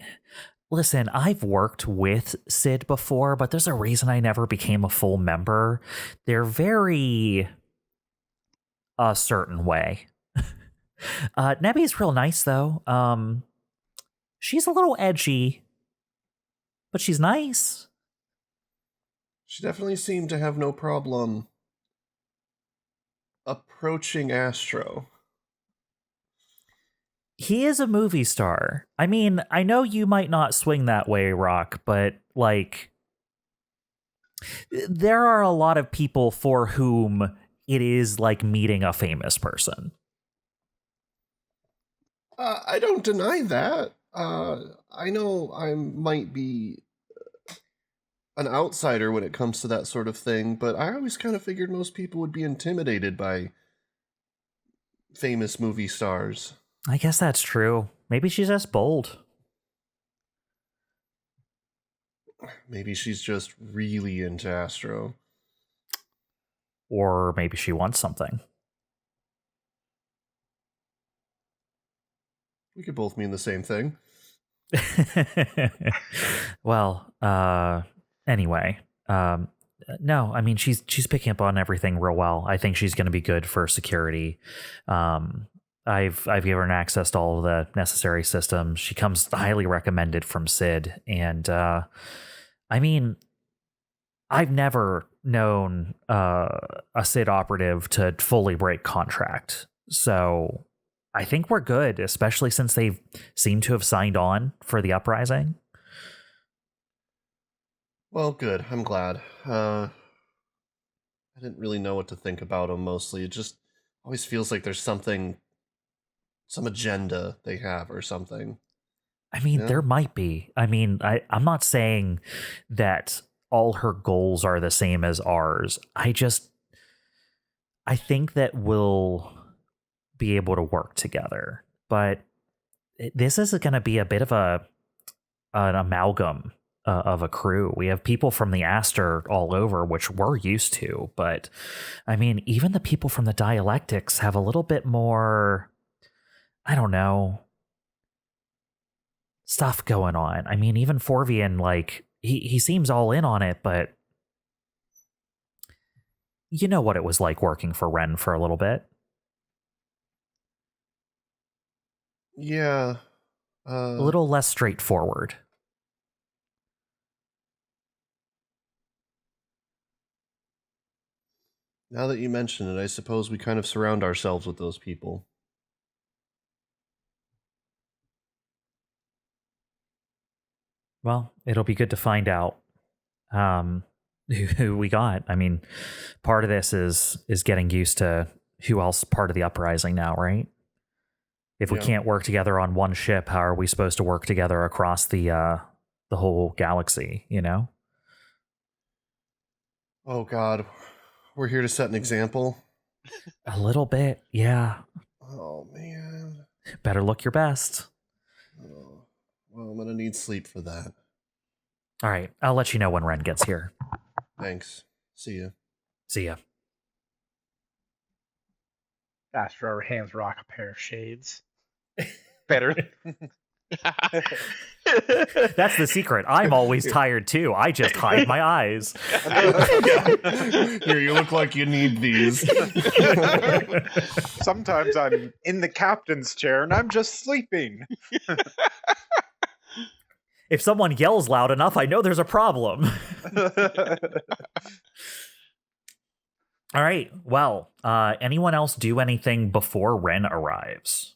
A: listen, I've worked with Sid before, but there's a reason I never became a full member. They're very a certain way. Nebby's real nice though. She's a little edgy, but she's nice.
E: She definitely seemed to have no problem approaching Astro.
A: He is a movie star. I mean, I know you might not swing that way, Rock, but like, there are a lot of people for whom it is like meeting a famous person.
E: I don't deny that. I know I might be an outsider when it comes to that sort of thing, but I always kind of figured most people would be intimidated by famous movie stars.
A: I guess that's true. Maybe she's just bold.
E: Maybe she's just really into Astro.
A: Or maybe she wants something.
E: We could both mean the same thing.
A: Well, anyway, no, I mean, she's picking up on everything real well. I think she's going to be good for security. I've given her access to all of the necessary systems. She comes highly recommended from Sid, and I mean, I've never known a Sid operative to fully break contract, so I think we're good, especially since they seem to have signed on for the Uprising.
E: Well, good. I'm glad. I didn't really know what to think about them mostly. It just always feels like there's some agenda they have or something.
A: I mean, there might be. I mean, I'm not saying that all her goals are the same as ours. I think that we'll be able to work together. But this is going to be a bit of an amalgam of a crew. We have people from the Aster all over, which we're used to. But I mean, even the people from the Dialectics have a little bit more, I don't know, stuff going on. I mean, even Forvian, like, he seems all in on it, but you know what it was like working for Ren for a little bit.
E: Yeah.
A: A little less straightforward.
E: Now that you mention it, I suppose we kind of surround ourselves with those people.
A: Well, it'll be good to find out who we got. I mean, part of this is getting used to who else part of the Uprising now, right? If we can't work together on one ship, how are we supposed to work together across the whole galaxy, you know?
E: Oh, God. We're here to set an example?
A: A little bit, yeah.
E: Oh, man.
A: Better look your best.
E: Oh, well, I'm going to need sleep for that.
A: All right, I'll let you know when Ren gets here.
E: Thanks. See ya.
A: See ya.
D: Astro hands Rock a pair of shades. Better.
A: That's the secret. I'm always tired too. I just hide my eyes.
E: Here, you look like you need these.
B: Sometimes I'm in the captain's chair and I'm just sleeping.
A: If someone yells loud enough, I know there's a problem. All right. Well, anyone else do anything before Ren arrives?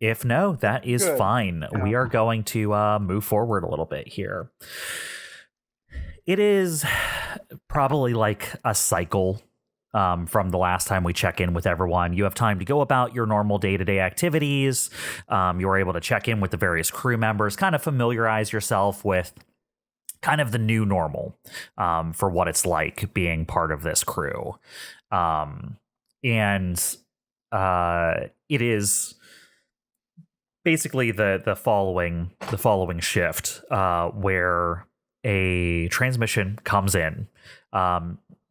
A: If no, that is
B: Good.
A: fine.
B: Yeah.
A: We are going to move forward a little bit here. It is probably like a cycle from the last time we check in with everyone. You have time to go about your normal day-to-day activities. You're able to check in with the various crew members, kind of familiarize yourself with kind of the new normal for what it's like being part of this crew. And it is basically the following shift where a transmission comes in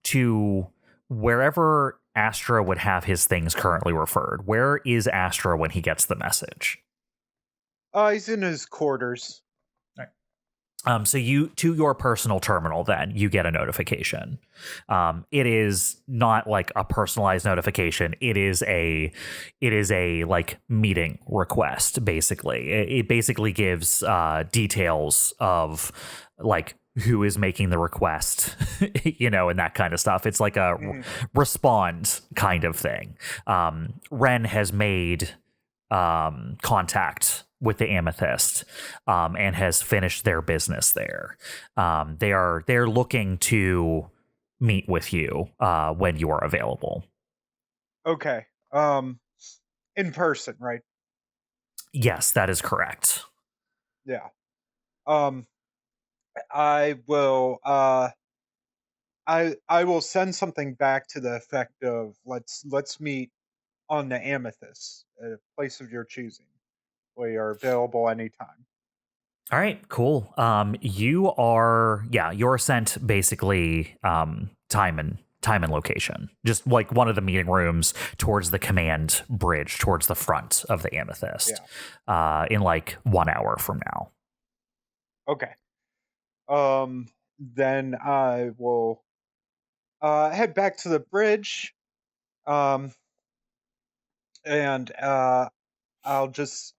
A: to wherever Astro would have his things currently referred. Where is Astro when he gets the message?
B: He's in his quarters.
A: So you, to your personal terminal, then you get a notification. It is not like a personalized notification. It is a like meeting request. Basically, it basically gives details of like who is making the request, and that kind of stuff. It's like a respond kind of thing. Ren has made contact with the Amethyst and has finished their business there. They're looking to meet with you when you are available.
B: Okay. In person, right?
A: Yes, that is correct.
B: Yeah. I will I will send something back to the effect of let's meet on the Amethyst, a place of your choosing. We are available anytime.
A: All right, cool. You're sent basically time and location. Just like one of the meeting rooms towards the command bridge, towards the front of the Amethyst.
B: Yeah.
A: In like 1 hour from now.
B: Okay. Then I will head back to the bridge. And I'll just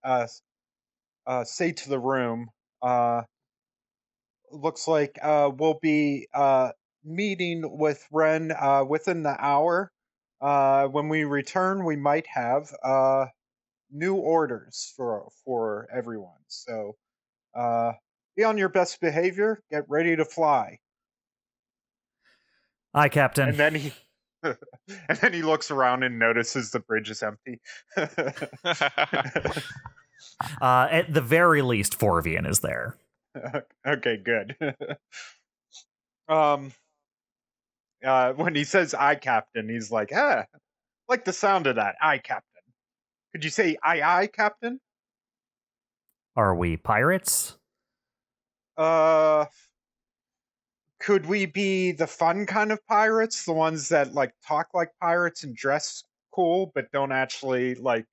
B: say to the room, looks like we'll be meeting with Ren within the hour. When we return, we might have new orders for everyone. So be on your best behavior. Get ready to fly.
A: Aye, Captain.
B: And then he and then he looks around and notices the bridge is empty.
A: At the very least, Forvian is there.
B: Okay, good. When he says "I, Captain," he's like, like the sound of that. "I, Captain." Could you say "I, Captain"?
A: Are we pirates?
B: Could we be the fun kind of pirates, the ones that like talk like pirates and dress cool, but don't actually like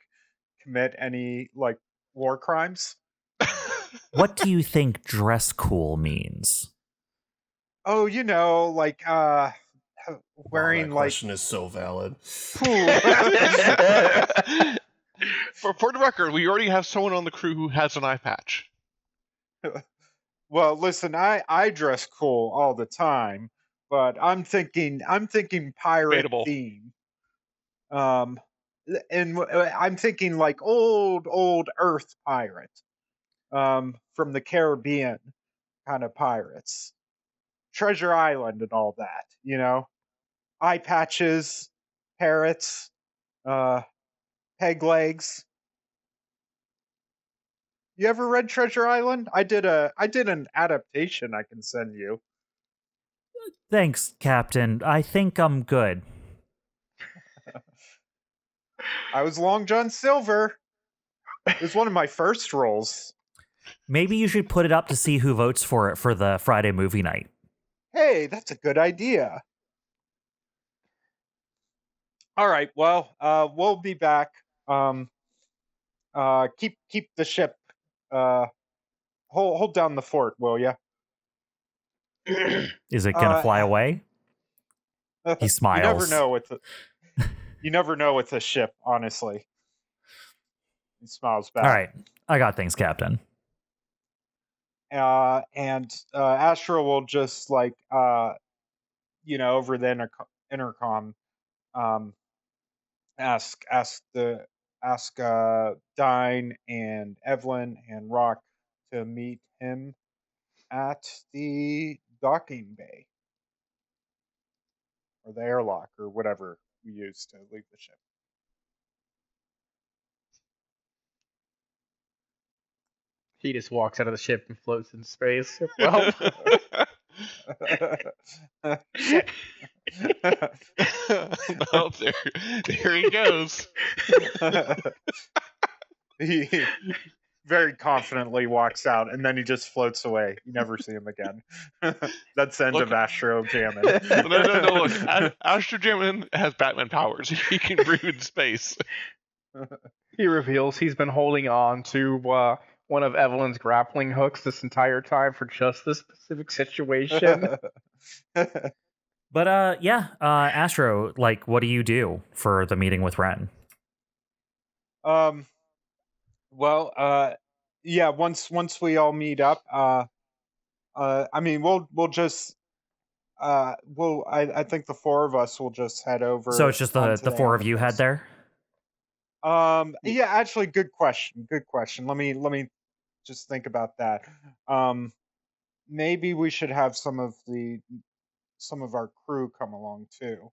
B: commit any like war crimes?
A: What do you think dress cool means?
B: Oh, like wearing
E: that
B: like
E: question is so valid.
C: For the record, we already have someone on the crew who has an eye patch.
B: Well, listen, I dress cool all the time, but I'm thinking pirate
C: Debatable.
B: theme. And I'm thinking like old Earth pirate, from the Caribbean kind of pirates, Treasure Island and all that. Eye patches, parrots, peg legs. You ever read Treasure Island? I did an adaptation I can send you.
A: Thanks, Captain. I think I'm good.
B: I was Long John Silver. It was one of my first roles.
A: Maybe you should put it up to see who votes for it for the Friday movie night.
B: Hey, that's a good idea. All right, well, we'll be back. Keep the ship. Hold down the fort, will ya?
A: Is it gonna fly away? He smiles.
B: You never know with a ship, honestly. He smiles back.
A: All right, I got things, Captain.
B: And Astro will just like over the intercom, ask the ask Dyne and Evelene and Rock to meet him at the docking bay or the airlock or whatever we use to leave the ship.
D: He just walks out of the ship and floats in space. Well,
C: Well, there he goes.
B: He very confidently walks out, and then he just floats away. You never see him again. That's the end of Astro Jamin.
C: No, look. Astro Jamin has Batman powers. He can breathe in space.
D: he reveals he's been holding on to one of Evelene's grappling hooks this entire time for just this specific situation.
A: But Astro, like, what do you do for the meeting with Ren?
B: Once we all meet up, I mean, we'll just I think the four of us will just head over.
A: So it's just the four of you head there?
B: Yeah, actually, good question. Let me just think about that. Maybe we should have some of our crew come along too.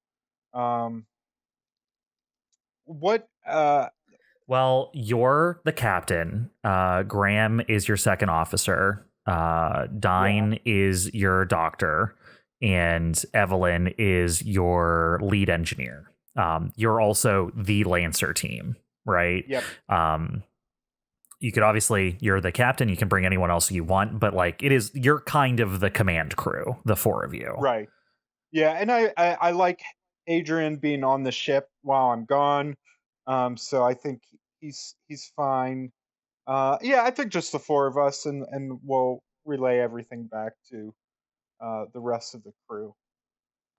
A: Well, you're the captain. Graham is your second officer. Dyne is your doctor, and Evelene is your lead engineer. You're also the Lancer team, right?
B: Yep.
A: You could you're the captain. You can bring anyone else you want, but like you're kind of the command crew, the four of you,
B: right? Yeah, and I like Hadrian being on the ship while I'm gone. So I think he's fine. I think just the four of us, and we'll relay everything back to the rest of the crew.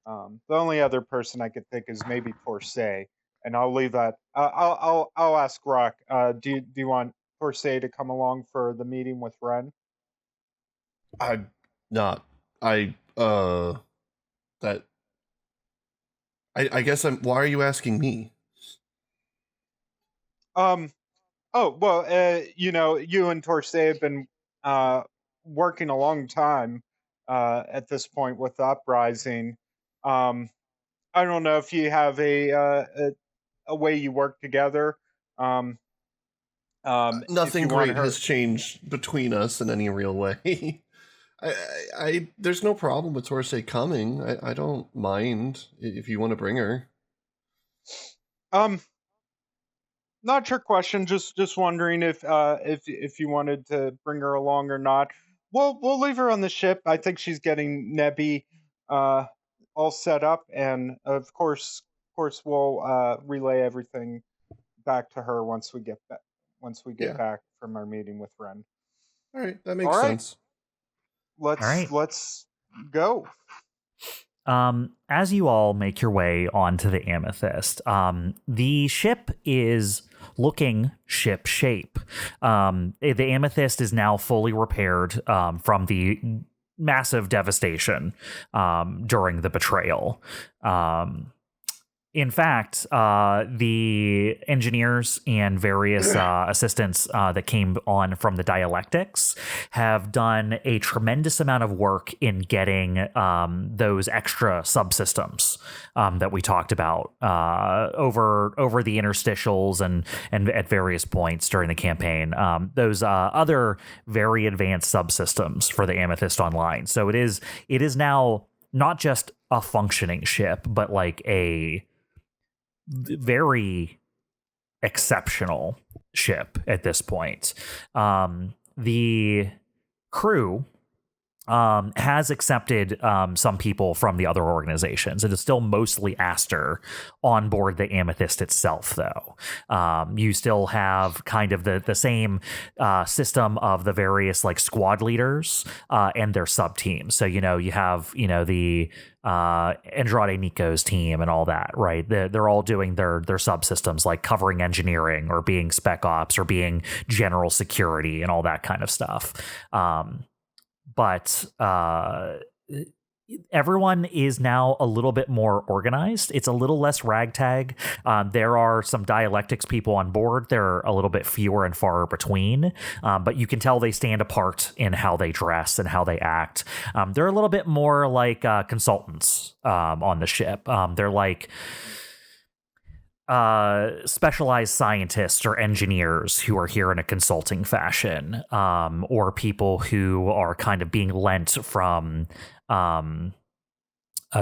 B: The only other person I could think is maybe Torsae, and I'll leave that. I'll ask Rock. Do you want Torsae to come along for the meeting with Ren?
E: I'm not. I guess I'm. Why are you asking me?
B: Oh well. You and Torsae have been working a long time at this point with the Uprising. I don't know if you have a way you work together.
E: Nothing great has changed between us in any real way. I there's no problem with Torsae coming. I don't mind if you want to bring her.
B: Not your question. Just wondering if you wanted to bring her along or not. We'll leave her on the ship. I think she's getting Nebby all set up, and of course we'll relay everything back to her once we get back. Back from our meeting with Ren.
E: All right, that makes sense.
B: Let's go.
A: As you all make your way onto the Amethyst, the ship is looking ship shape. The Amethyst is now fully repaired from the massive devastation during the betrayal. In fact, the engineers and various assistants that came on from the Dialectics have done a tremendous amount of work in getting those extra subsystems that we talked about over the interstitials and at various points during the campaign. Those other very advanced subsystems for the Amethyst Online. So it is now not just a functioning ship, but like a very exceptional ship at this point. The crew has accepted some people from the other organizations. It is still mostly Aster on board the Amethyst itself, though. You still have kind of the same system of the various like squad leaders and their sub teams. So you have the Andrade Nico's team and all that, right? They're all doing their subsystems, like covering engineering or being spec ops or being general security and all that kind of stuff. But everyone is now a little bit more organized. It's a little less ragtag. There are some Dialectics people on board. They're a little bit fewer and far between, but you can tell they stand apart in how they dress and how they act. They're a little bit more like consultants on the ship. They're like specialized scientists or engineers who are here in a consulting fashion, or people who are kind of being lent from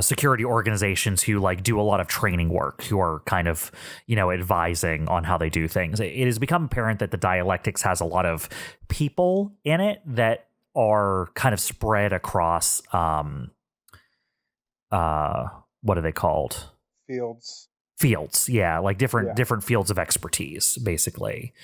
A: security organizations who like do a lot of training work, who are kind of, advising on how they do things. It has become apparent that the Dialectics has a lot of people in it that are kind of spread across, what are they called? Fields, yeah, like different fields of expertise, basically.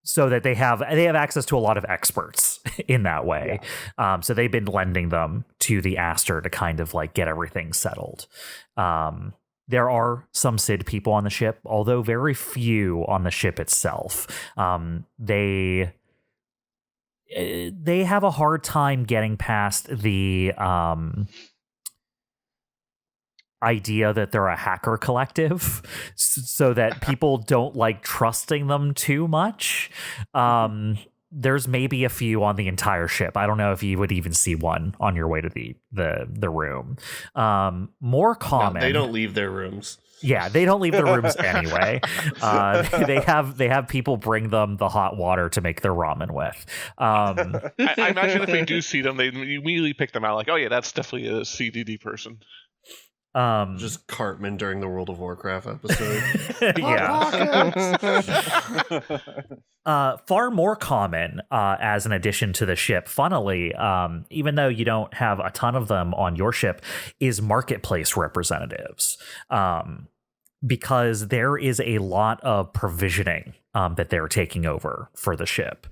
A: So that they have access to a lot of experts in that way. Yeah. So they've been lending them to the Aster to kind of like get everything settled. There are some Sid people on the ship, although very few on the ship itself. They have a hard time getting past the idea that they're a hacker collective, so that people don't like trusting them too much. There's maybe a few on the entire ship. I don't know if you would even see one on your way to the room. More common.
E: No, they don't leave their rooms.
A: Yeah, they don't leave their rooms anyway. They have people bring them the hot water to make their ramen with.
C: I imagine if we do see them, they immediately pick them out. Like, oh yeah, that's definitely a CDD person.
E: Just Cartman during the World of Warcraft episode.
A: Far more common as an addition to the ship, funnily, even though you don't have a ton of them on your ship, is marketplace representatives, because there is a lot of provisioning that they're taking over for the ship.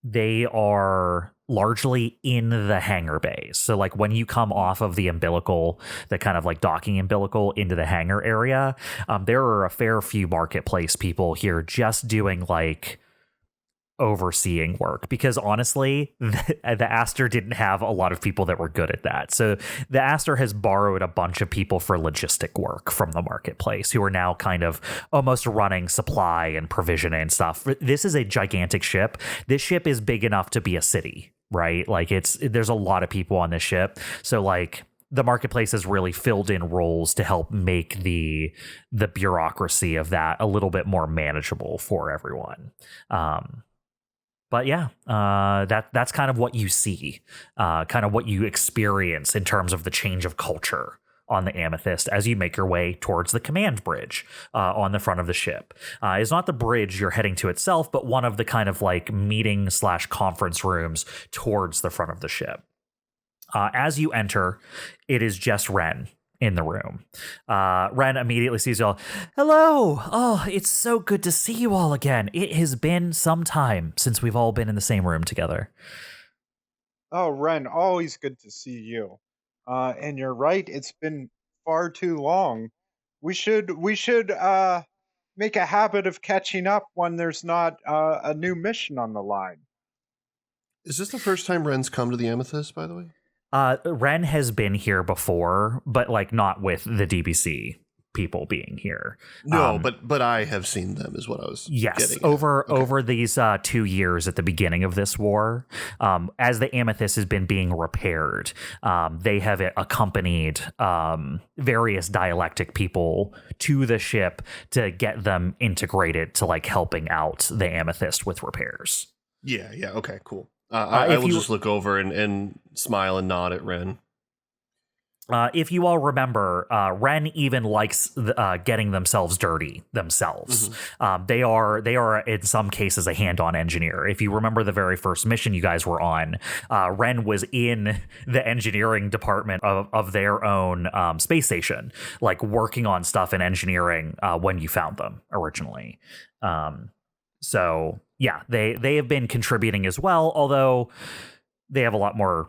A: They are largely in the hangar bays. So like when you come off of the umbilical, the kind of like docking umbilical into the hangar area, there are a fair few marketplace people here just doing like overseeing work, because honestly, the Aster didn't have a lot of people that were good at that. So the Aster has borrowed a bunch of people for logistic work from the marketplace, who are now kind of almost running supply and provision and stuff. This is a gigantic ship. This ship is big enough to be a city, right? Like there's a lot of people on this ship. So like the marketplace has really filled in roles to help make the bureaucracy of that a little bit more manageable for everyone. But yeah, that's kind of what you see, kind of what you experience in terms of the change of culture on the Amethyst as you make your way towards the command bridge on the front of the ship. It's not the bridge you're heading to itself, but one of the kind of like meeting/conference rooms towards the front of the ship. As you enter, it is just Ren in the room. Ren immediately sees you all. Hello! Oh, it's so good to see you all again. It has been some time since we've all been in the same room together.
B: Oh, Ren, always good to see you. And you're right, it's been far too long. We should make a habit of catching up when there's not a new mission on the line.
E: Is this the first time Ren's come to the Amethyst, by the way?
A: Ren has been here before, but like not with the DBC people being here.
E: No, but I have seen them, is what I was getting at.
A: Over these 2 years at the beginning of this war, as the Amethyst has been being repaired, they have accompanied various dialectic people to the ship to get them integrated to like helping out the Amethyst with repairs.
E: Yeah, okay, cool. I will just look over and smile and nod at Ren.
A: If you all remember, Ren even likes getting themselves dirty themselves. Mm-hmm. They are in some cases a hand-on engineer. If you remember the very first mission you guys were on, Ren was in the engineering department of their own space station, like working on stuff in engineering when you found them originally. So yeah, they have been contributing as well, although they have a lot more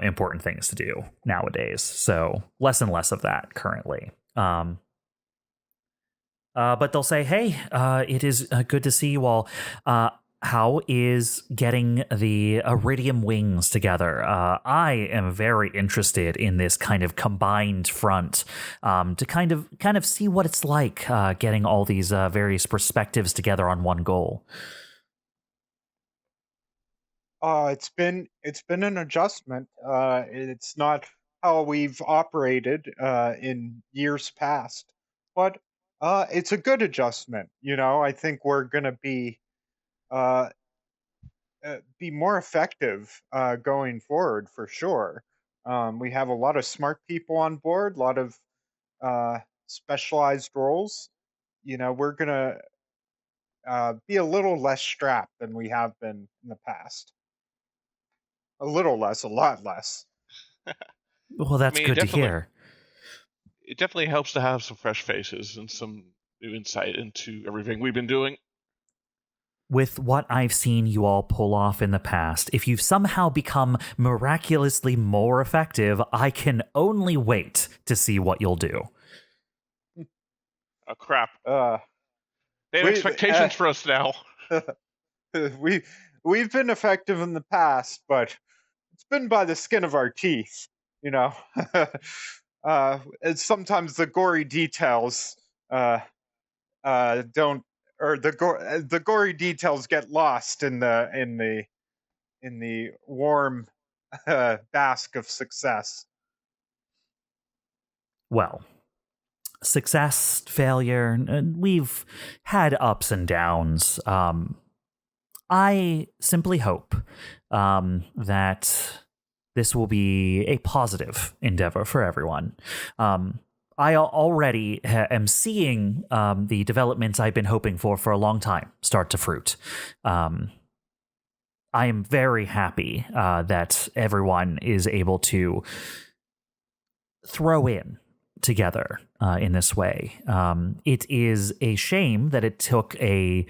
A: important things to do nowadays. So less and less of that currently. But they'll say, hey, it is good to see you all. how is getting the Iridium Wings together? I am very interested in this kind of combined front to kind of see what it's like getting all these various perspectives together on one goal.
B: It's been an adjustment. It's not how we've operated in years past, but it's a good adjustment. I think we're gonna uh, be more effective going forward for sure. We have a lot of smart people on board, a lot of specialized roles. We're gonna be a little less strapped than we have been in the past. A little less, a lot less.
A: Well, that's good to hear.
C: It definitely helps to have some fresh faces and some new insight into everything we've been doing.
A: With what I've seen you all pull off in the past, if you've somehow become miraculously more effective, I can only wait to see what you'll do.
C: Oh, crap. They have expectations for us now.
B: We've been effective in the past, but it's been by the skin of our teeth, and sometimes the gory details don't, or the gory details get lost in the warm bask of success.
A: Well, success, failure, we've had ups and downs. I simply hope that this will be a positive endeavor for everyone. I already am seeing the developments I've been hoping for a long time start to fruit. I am very happy that everyone is able to throw in together in this way. It is a shame that it took a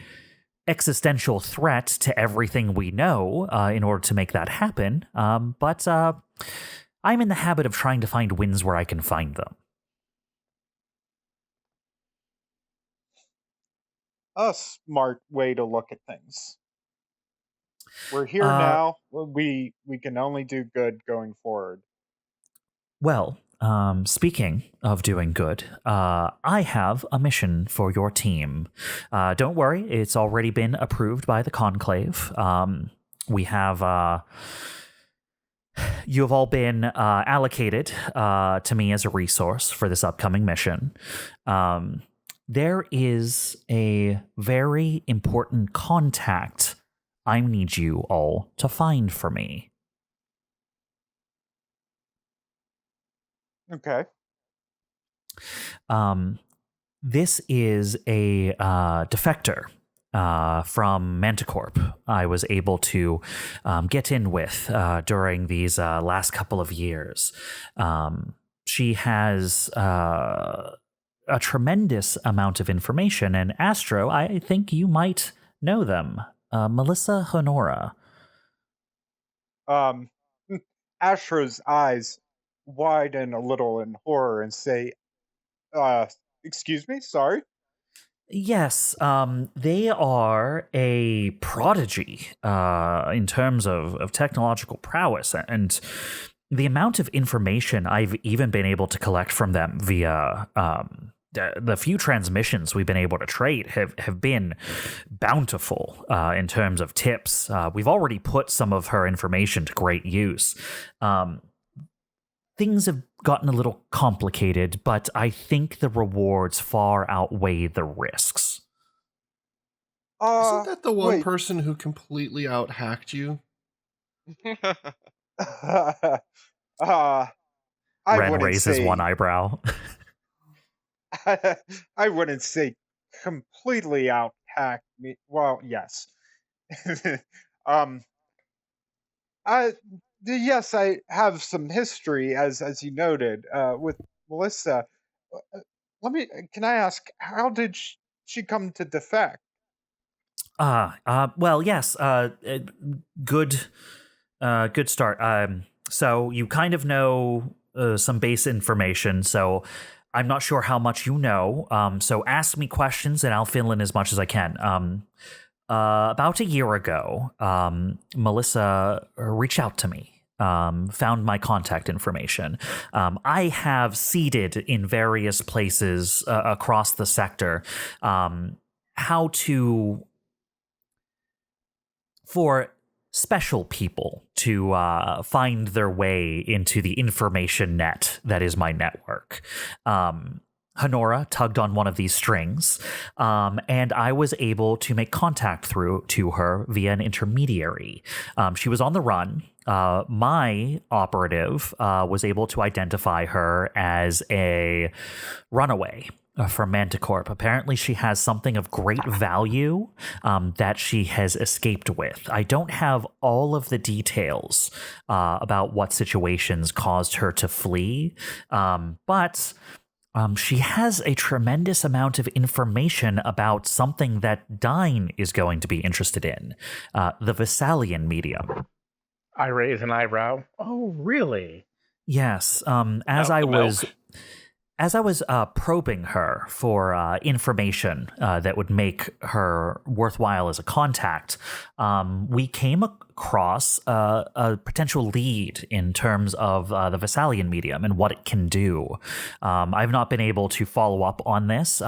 A: existential threat to everything we know in order to make that happen, but I'm in the habit of trying to find wins where I can find them.
B: A smart way to look at things. We're here now. We can only do good going forward.
A: Well, speaking of doing good, I have a mission for your team. Don't worry, it's already been approved by the Conclave. We have you have all been allocated to me as a resource for this upcoming mission. There is a very important contact I need you all to find for me.
B: Okay.
A: This is a defector from Manticorp I was able to get in with during these last couple of years. She has a tremendous amount of information, and Astro, I think you might know them. Melissa Honora.
B: Astro's eyes widen a little in horror and say, excuse me, sorry?
A: Yes, they are a prodigy in terms of technological prowess, and the amount of information I've even been able to collect from them via the few transmissions we've been able to trade have been bountiful in terms of tips. We've already put some of her information to great use. Things have gotten a little complicated, but I think the rewards far outweigh the risks.
E: Isn't that the one person who completely out-hacked you?
A: Ren raises one eyebrow.
B: I wouldn't say completely out-hacked me. Well, yes. Yes, I have some history, as you noted, with Melissa. Can I ask, how did she come to defect?
A: Well, yes, good start. So you kind of know some base information, so I'm not sure how much you know. So ask me questions and I'll fill in as much as I can. About a year ago, Melissa reached out to me, found my contact information. I have seeded in various places across the sector how to, for special people to find their way into the information net that is my network. Honora tugged on one of these strings, and I was able to make contact to her via an intermediary. She was on the run. My operative was able to identify her as a runaway from Manticorp. Apparently, she has something of great value that she has escaped with. I don't have all of the details about what situations caused her to flee, but she has a tremendous amount of information about something that Dyne is going to be interested in, the Vesalian medium.
D: I raise an eyebrow. Oh, really?
A: Yes. As I was probing her for information that would make her worthwhile as a contact, we came across a potential lead in terms of the Vesalian medium and what it can do. I've not been able to follow up on this.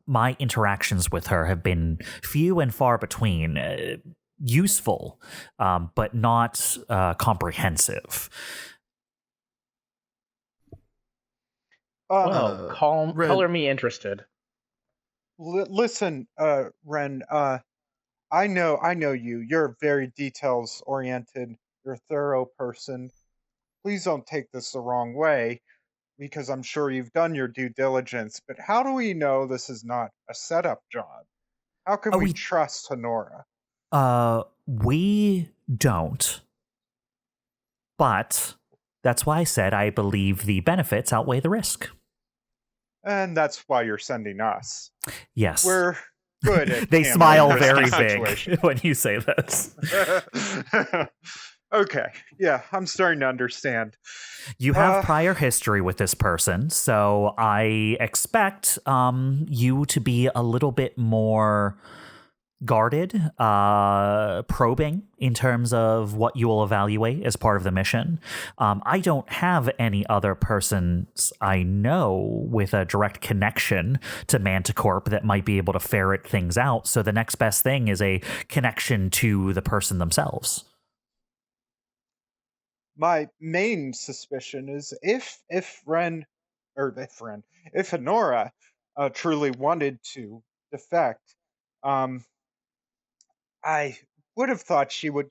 A: My interactions with her have been few and far between. Useful, but not comprehensive.
D: Well, color me interested.
B: Listen, Ren. I know you. You're very details oriented. You're a thorough person. Please don't take this the wrong way, because I'm sure you've done your due diligence. But how do we know this is not a setup job? How can we trust Honora?
A: We don't. But that's why I said I believe the benefits outweigh the risk.
B: And that's why you're sending us.
A: Yes.
B: We're good at
A: they smile very
B: situation.
A: big when you say this.
B: Okay. Yeah, I'm starting to understand.
A: You have prior history with this person, so I expect you to be a little bit more guarded, probing in terms of what you will evaluate as part of the mission. I don't have any other persons I know with a direct connection to Manticorp that might be able to ferret things out, so the next best thing is a connection to the person themselves.
B: My main suspicion is if Honora truly wanted to defect, I would have thought she would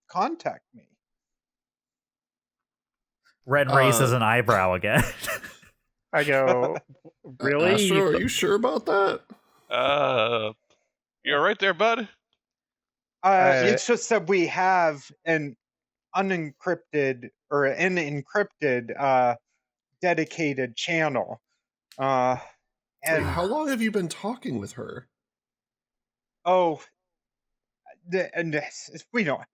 B: contact me.
A: Ren raises an eyebrow again.
D: I go, really?
E: Astro, are you sure about that?
C: You're right there, bud.
B: It's just that we have an encrypted dedicated channel. And
E: how long have you been talking with her?
B: Oh, we don't.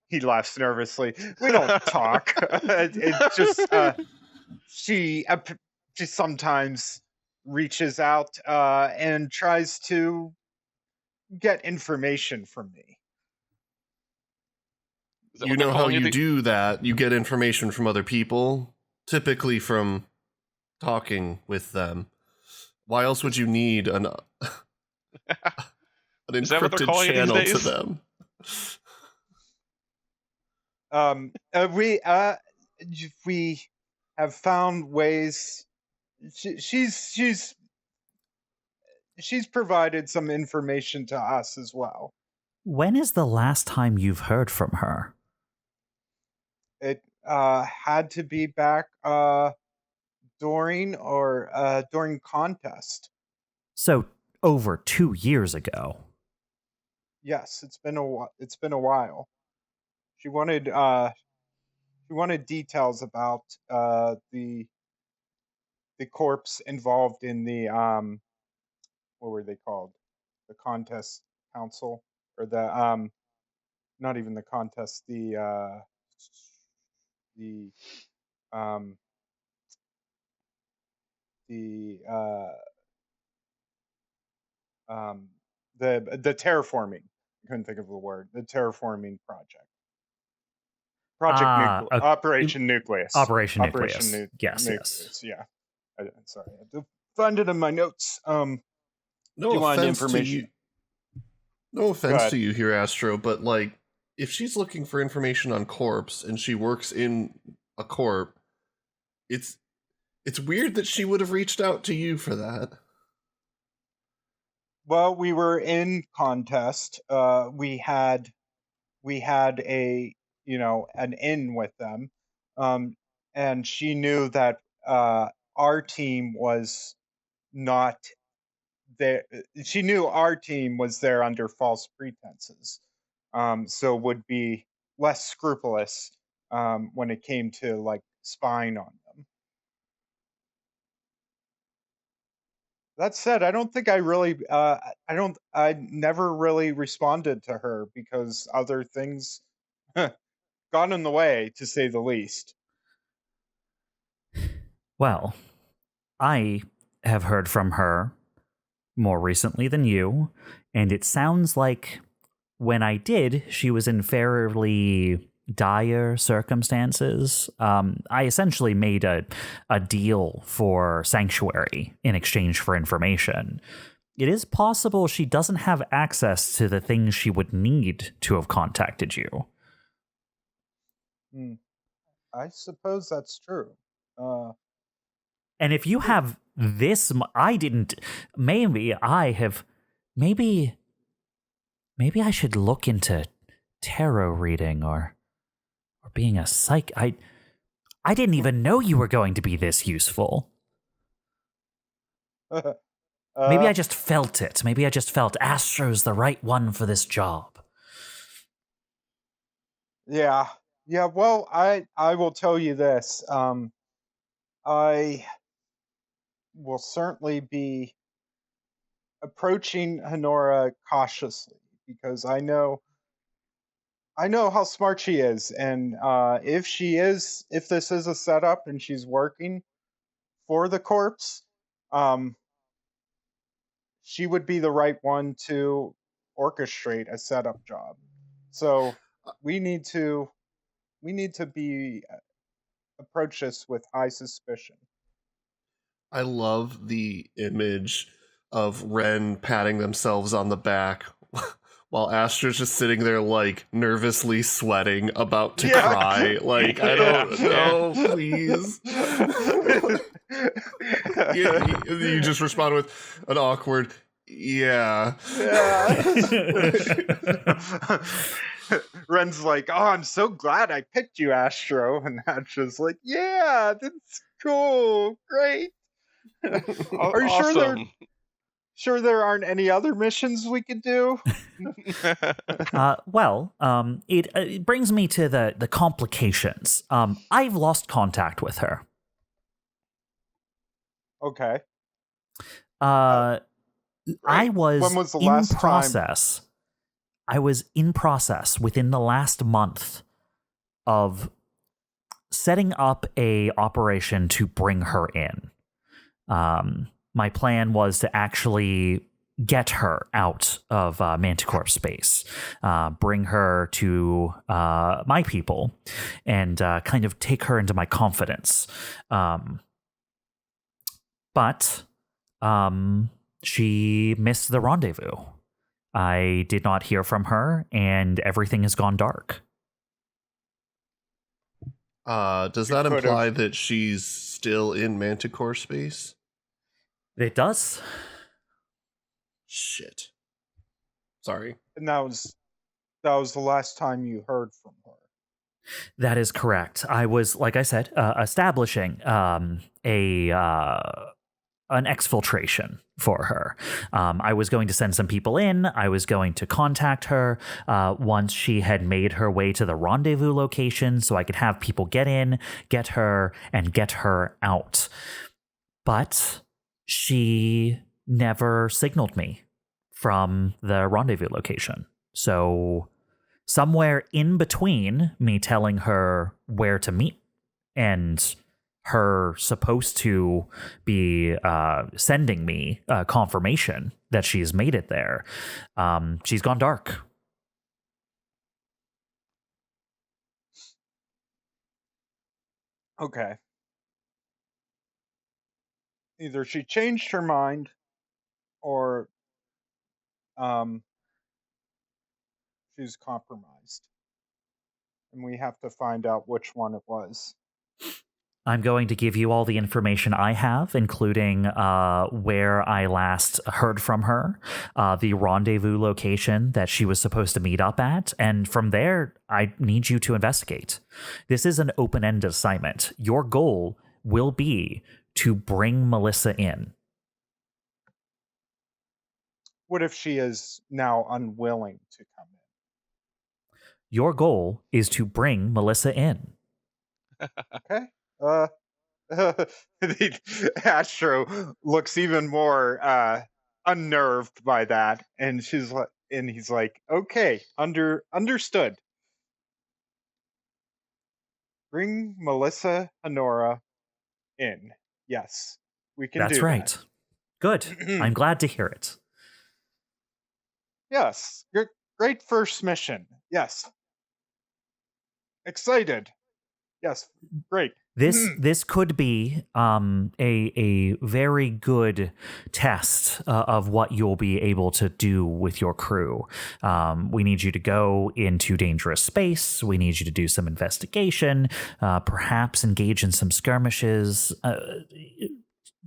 B: He laughs nervously. We don't talk. It just she sometimes reaches out and tries to get information from me.
E: You know how you do that? You get information from other people, typically from talking with them. Why else would you need an encrypted channel to them?
B: We have found ways. She's provided some information to us as well.
A: When is the last time you've heard from her?
B: It had to be back during contest. So
A: over 2 years ago.
B: Yes, it's been a while. She wanted details about the corpse involved in the what were they called? The contest council, or the not even the contest, the the terraforming. I couldn't think of the word. The terraforming project. Project Operation Nucleus.
A: Operation Nucleus. Yes.
B: Nucleus. Yeah. Sorry, I had to find it in my notes.
E: No
B: do you want
E: offense
B: information?
E: to you. No offense to you here, Astro, but like, if she's looking for information on corpse and she works in a corp, it's weird that she would have reached out to you for that.
B: Well, we were in contest. We had a an in with them, and she knew that our team was not there. She knew our team was there under false pretenses, so would be less scrupulous when it came to like spying on them. That said, I don't think I really, I never really responded to her because other things got in the way, to say the least.
A: Well, I have heard from her more recently than you, and it sounds like when I did, she was in fairly dire circumstances. I essentially made a deal for sanctuary in exchange for information. It is possible she doesn't have access to the things she would need to have contacted you.
B: I suppose that's true.
A: And if you have this, maybe I should look into tarot reading or being a psych. I didn't even know you were going to be this useful. Maybe I just felt it. Maybe I just felt Astro's the right one for this job.
B: Yeah. Well, I will tell you this. I will certainly be approaching Honora cautiously because I know how smart she is, and if this is a setup and she's working for the corpse, she would be the right one to orchestrate a setup job. So we need to approach this with high suspicion.
E: I love the image of Ren patting themselves on the back while Astra's just sitting there, like, nervously sweating, about to cry. Like, I don't know, please. You just respond with an awkward, yeah.
B: Ren's like, oh, I'm so glad I picked you, Astro. And Astra's like, yeah, that's cool, great. Are you
C: awesome.
B: sure there aren't any other missions we could do?
A: It brings me to the complications. I've lost contact with her.
B: Okay.
A: I was
B: when was the last
A: in process. I was in process within the last month of setting up a operation to bring her in. My plan was to actually get her out of Manticore space, bring her to my people, and kind of take her into my confidence. But she missed the rendezvous. I did not hear from her, and everything has gone dark.
E: Does that imply that she's still in Manticore space?
A: It does.
E: Shit. Sorry.
B: And that was the last time you heard from her.
A: That is correct. I was, like I said, establishing an exfiltration for her. I was going to send some people in. I was going to contact her once she had made her way to the rendezvous location so I could have people get in, get her, and get her out. But she never signaled me from the rendezvous location. So somewhere in between me telling her where to meet and her supposed to be sending me confirmation that she's made it there. She's gone dark.
B: Okay. Either she changed her mind or she's compromised. And we have to find out which one it was.
A: I'm going to give you all the information I have, including where I last heard from her, the rendezvous location that she was supposed to meet up at, and from there, I need you to investigate. This is an open-ended assignment. Your goal will be to bring Melissa in.
B: What if she is now unwilling to come in?
A: Your goal is to bring Melissa in.
B: Okay. Astro looks even more unnerved by that, and he's like, "Okay, understood. Bring Melissa Honora in. Yes, we can do
A: That's right.
B: that.
A: Good. I'm glad to hear it.
B: Yes, great first mission. Yes, excited. Yes, great."
A: This could be a very good test of what you'll be able to do with your crew. We need you to go into dangerous space. We need you to do some investigation, perhaps engage in some skirmishes.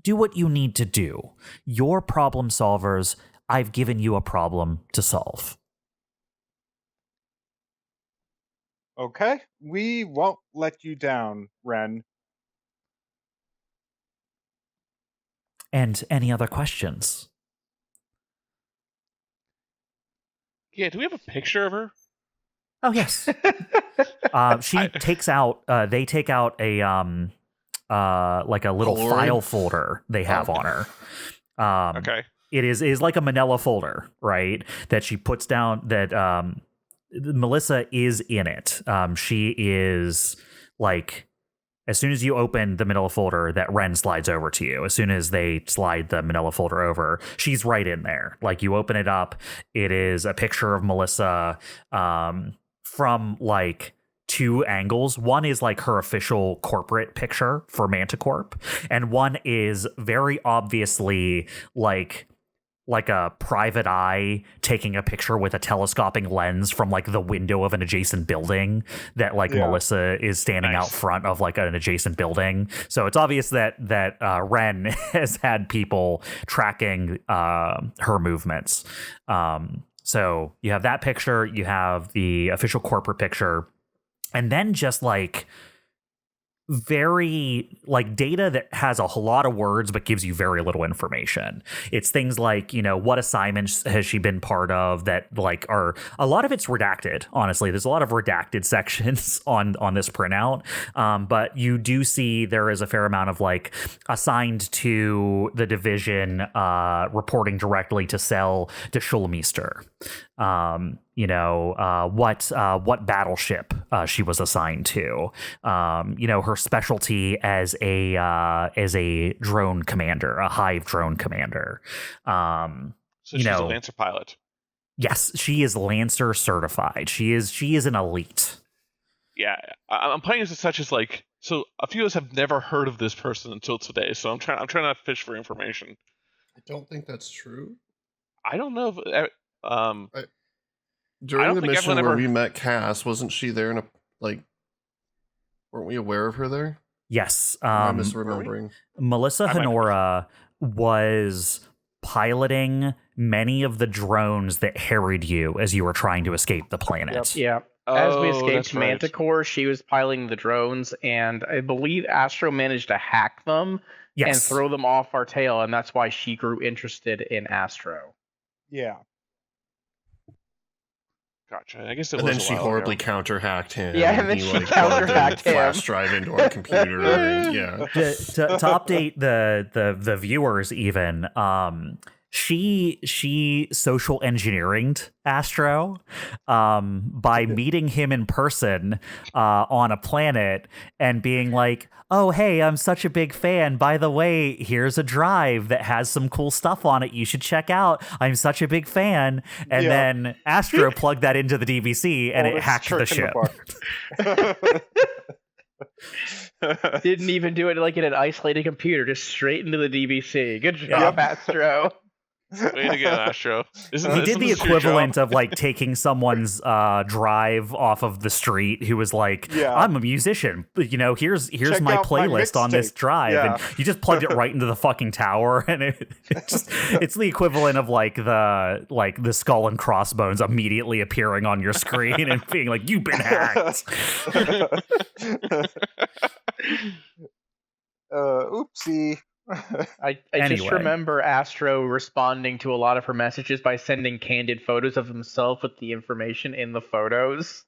A: Do what you need to do. You're problem solvers. I've given you a problem to solve.
B: Okay, we won't let you down, Ren.
A: And any other questions?
C: Yeah, do we have a picture of her?
A: Oh, yes. She takes out, they take out a, like a little
E: Polaroid?
A: file folder they have on her.
C: Okay.
A: It is like a manila folder, right? That she puts down that, Melissa is in it. She is like, as soon as you open the manila folder, that Ren slides over to you. As soon as they slide the manila folder over, she's right in there. Like, you open it up, it is a picture of Melissa from like two angles. One is like her official corporate picture for Manticorp, and one is very obviously like a private eye taking a picture with a telescoping lens from like the window of an adjacent building that like Melissa is standing out front of like an adjacent building. So it's obvious that Ren has had people tracking her movements. So you have that picture, you have the official corporate picture, and then just like very like data that has a lot of words but gives you very little information. It's things like, you know, what assignments has she been part of that like are a lot of it's redacted. Honestly, there's a lot of redacted sections on this printout, but you do see there is a fair amount of like assigned to the division, reporting directly to Cell de Schulmeister. What battleship she was assigned to, her specialty as a drone commander, a hive drone commander.
C: So she's a Lancer pilot.
A: Yes, she is Lancer certified. She is an elite.
C: Yeah, I'm playing as such as like, so a few of us have never heard of this person until today. So I'm trying to fish for information.
E: I don't think that's true.
C: I don't know if
E: during the mission where we met Cass, wasn't she there in weren't we aware of her there?
A: Yes.
E: I'm misremembering.
A: Melissa Honora was piloting many of the drones that harried you as you were trying to escape the planet.
D: Yeah. As we escaped Manticore, she was piloting the drones, and I believe Astro managed to hack them and throw them off our tail, and that's why she grew interested in Astro.
B: Yeah.
C: Gotcha. I guess it
E: and
C: was
E: then she horribly counter-hacked him.
D: Yeah, and then she counter-hacked him.
E: Flash drive into our computer. To
A: update the viewers, even she social engineeringed Astro by meeting him in person on a planet and being like, oh, hey, I'm such a big fan. By the way, here's a drive that has some cool stuff on it you should check out. I'm such a big fan. And then Astro plugged that into the DBC and it hacked the ship.
D: Didn't even do it like in an isolated computer, just straight into the DBC. Good job, Astro.
C: Way to go, Astro.
A: He did the equivalent of like taking someone's drive off of the street who was like, I'm a musician. You know, here's my playlist on this drive. And you just plugged it right into the fucking tower. And it's the equivalent of like the skull and crossbones immediately appearing on your screen and being like, you've been hacked.
B: Oopsie.
D: I just remember Astro responding to a lot of her messages by sending candid photos of himself with the information in the photos.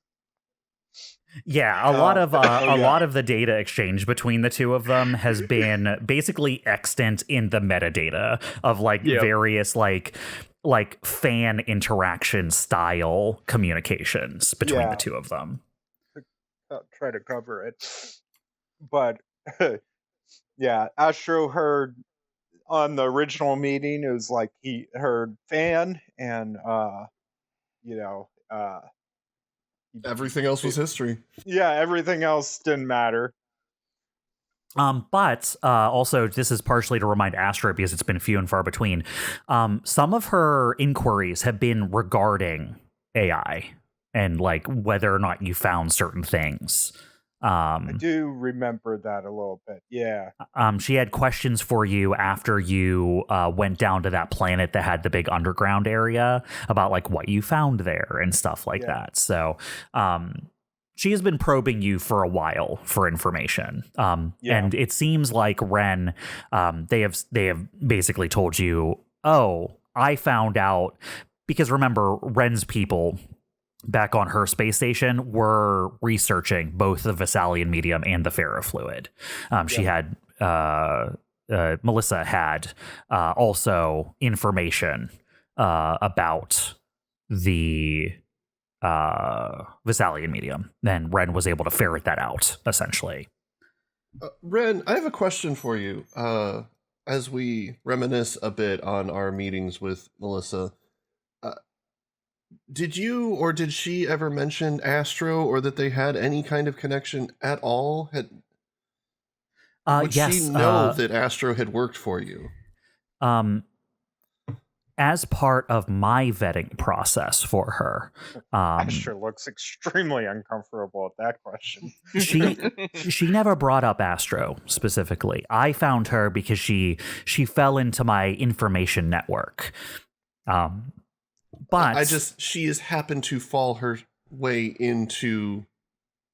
A: Yeah, a lot of the data exchange between the two of them has been basically extant in the metadata of like various like fan interaction style communications between the two of them.
B: I'll try to cover it, but. Yeah, Astro heard on the original meeting, it was like he heard fan and,
E: everything else was history.
B: Yeah, everything else didn't matter.
A: But also, this is partially to remind Astro, because it's been few and far between, some of her inquiries have been regarding AI and like whether or not you found certain things.
B: I do remember that a little bit. Yeah.
A: She had questions for you after you went down to that planet that had the big underground area about like what you found there and stuff like that. So she has been probing you for a while for information. And it seems like Ren, they have basically told you, oh, I found out, because remember, Ren's people back on her space station were researching both the Vesalian medium and the ferrofluid. She had Melissa had also information about the Vesalian medium. Then Ren was able to ferret that out, essentially.
E: Ren, I have a question for you. As we reminisce a bit on our meetings with Melissa, did you or did she ever mention Astro, or that they had any kind of connection at all? Would she know that Astro had worked for you?
A: As part of my vetting process for her,
B: Astro looks extremely uncomfortable at that question.
A: she never brought up Astro specifically. I found her because she fell into my information network. But
E: she has happened to fall her way into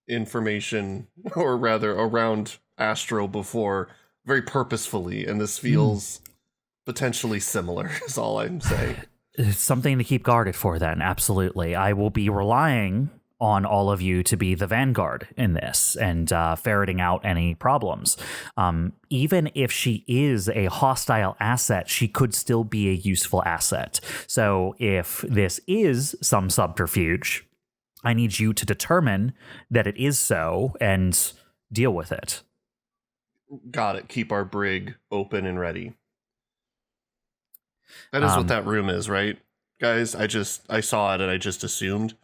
E: information, or rather around Astro before, very purposefully, and this feels potentially similar, is all I'm saying.
A: It's something to keep guarded for then, absolutely. I will be relying on all of you to be the vanguard in this and ferreting out any problems. Even if she is a hostile asset, she could still be a useful asset. So if this is some subterfuge, I need you to determine that it is so and deal with it.
E: Got it. Keep our brig open and ready. That is what that room is, right? Guys, I saw it and I just assumed.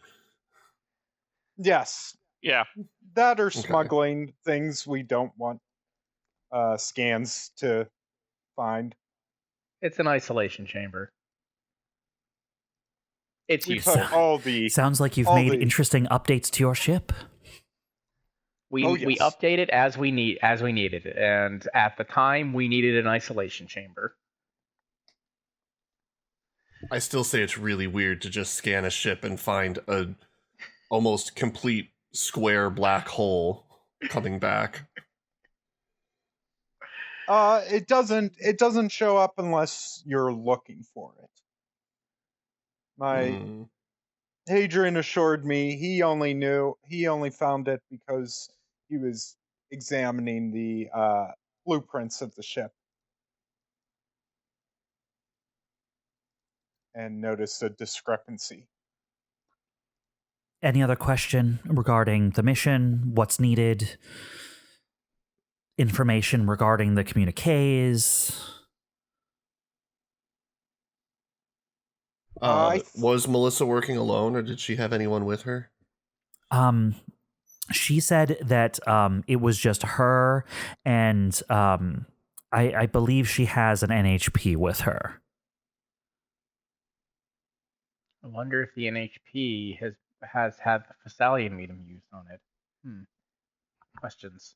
B: Yes.
C: Yeah.
B: That or smuggling things we don't want scans to find.
D: It's an isolation chamber. It's useful.
A: Sounds like you've made interesting updates to your ship.
D: We update it as we needed it, and at the time we needed an isolation chamber.
E: I still say it's really weird to just scan a ship and find a almost complete square black hole coming back.
B: It doesn't show up unless you're looking for it. Hadrian assured me he only found it because he was examining the blueprints of the ship. and notice a discrepancy.
A: Any other question regarding the mission? What's needed? Information regarding the communiques?
E: Was Melissa working alone, or did she have anyone with her?
A: She said that it was just her, and I believe she has an NHP with her.
D: I wonder if the NHP has had the Thessalian medium used on it. Questions.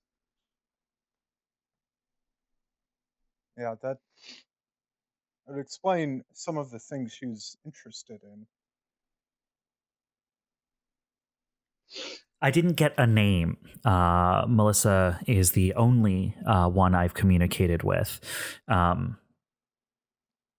B: Yeah, that would explain some of the things she was interested in.
A: I didn't get a name. Melissa is the only one I've communicated with.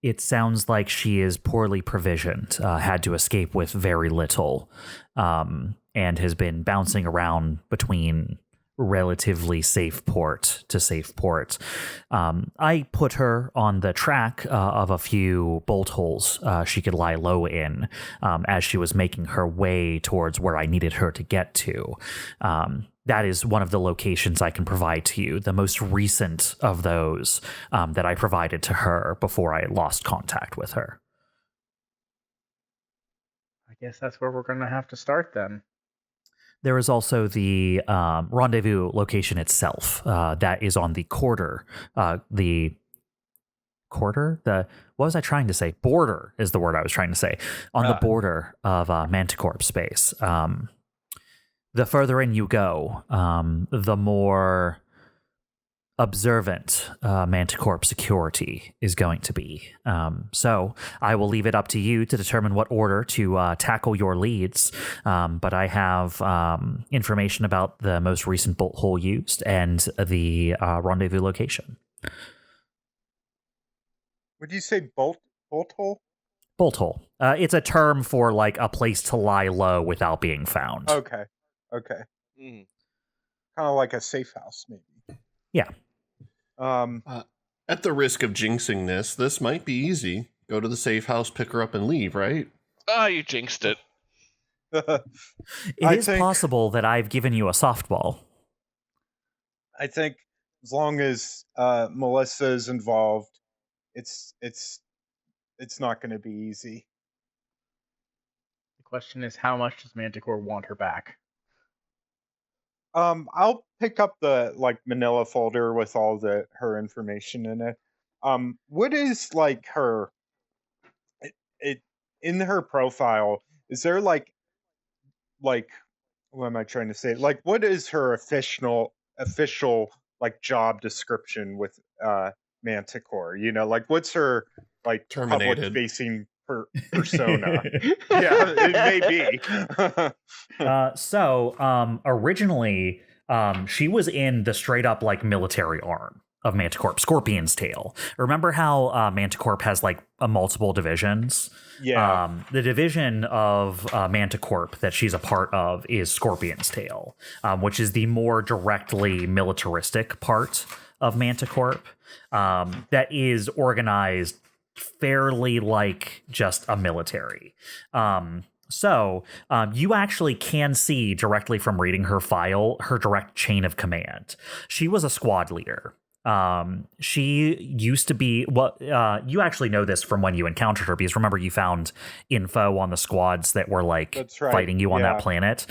A: It sounds like she is poorly provisioned, had to escape with very little, and has been bouncing around between relatively safe port to safe port. I put her on the track of a few bolt holes she could lie low in as she was making her way towards where I needed her to get to. That is one of the locations I can provide to you, the most recent of those that I provided to her before I lost contact with her.
D: I guess that's where we're going to have to start then.
A: There is also the rendezvous location itself that is on the quarter. What was I trying to say? Border is the word I was trying to say. On the border of Manticorp space. The further in you go, the more observant Manticorp security is going to be. So I will leave it up to you to determine what order to tackle your leads. But I have information about the most recent bolt hole used and the rendezvous location.
B: Would you say bolt hole?
A: Bolt hole. It's a term for like a place to lie low without being found.
B: Okay. Kind of like a safe house, maybe.
A: Yeah.
E: At the risk of jinxing this might be easy. Go to the safe house, pick her up, and leave, right?
C: You jinxed it.
A: It is possible that I've given you a softball.
B: I think as long as Melissa is involved, it's not going to be easy.
D: The question is, how much does Manticore want her back?
B: I'll pick up the manila folder with all her information in it. What is her in her profile? Is there like what am I trying to say? What is her official job description with Manticore? What's her
E: terminated
B: public facing persona? Yeah, it may be.
A: So originally, she was in the straight up military arm of Manticorp, Scorpion's Tail. Remember how Manticorp has multiple divisions?
B: Yeah.
A: The division of Manticorp that she's a part of is Scorpion's Tail, which is the more directly militaristic part of Manticorp that is organized fairly like just a military. So you actually can see directly from reading her file, her direct chain of command. She was a squad leader. She used to be you actually know this from when you encountered her, because remember you found info on the squads that were
B: That's right.
A: fighting you on that planet.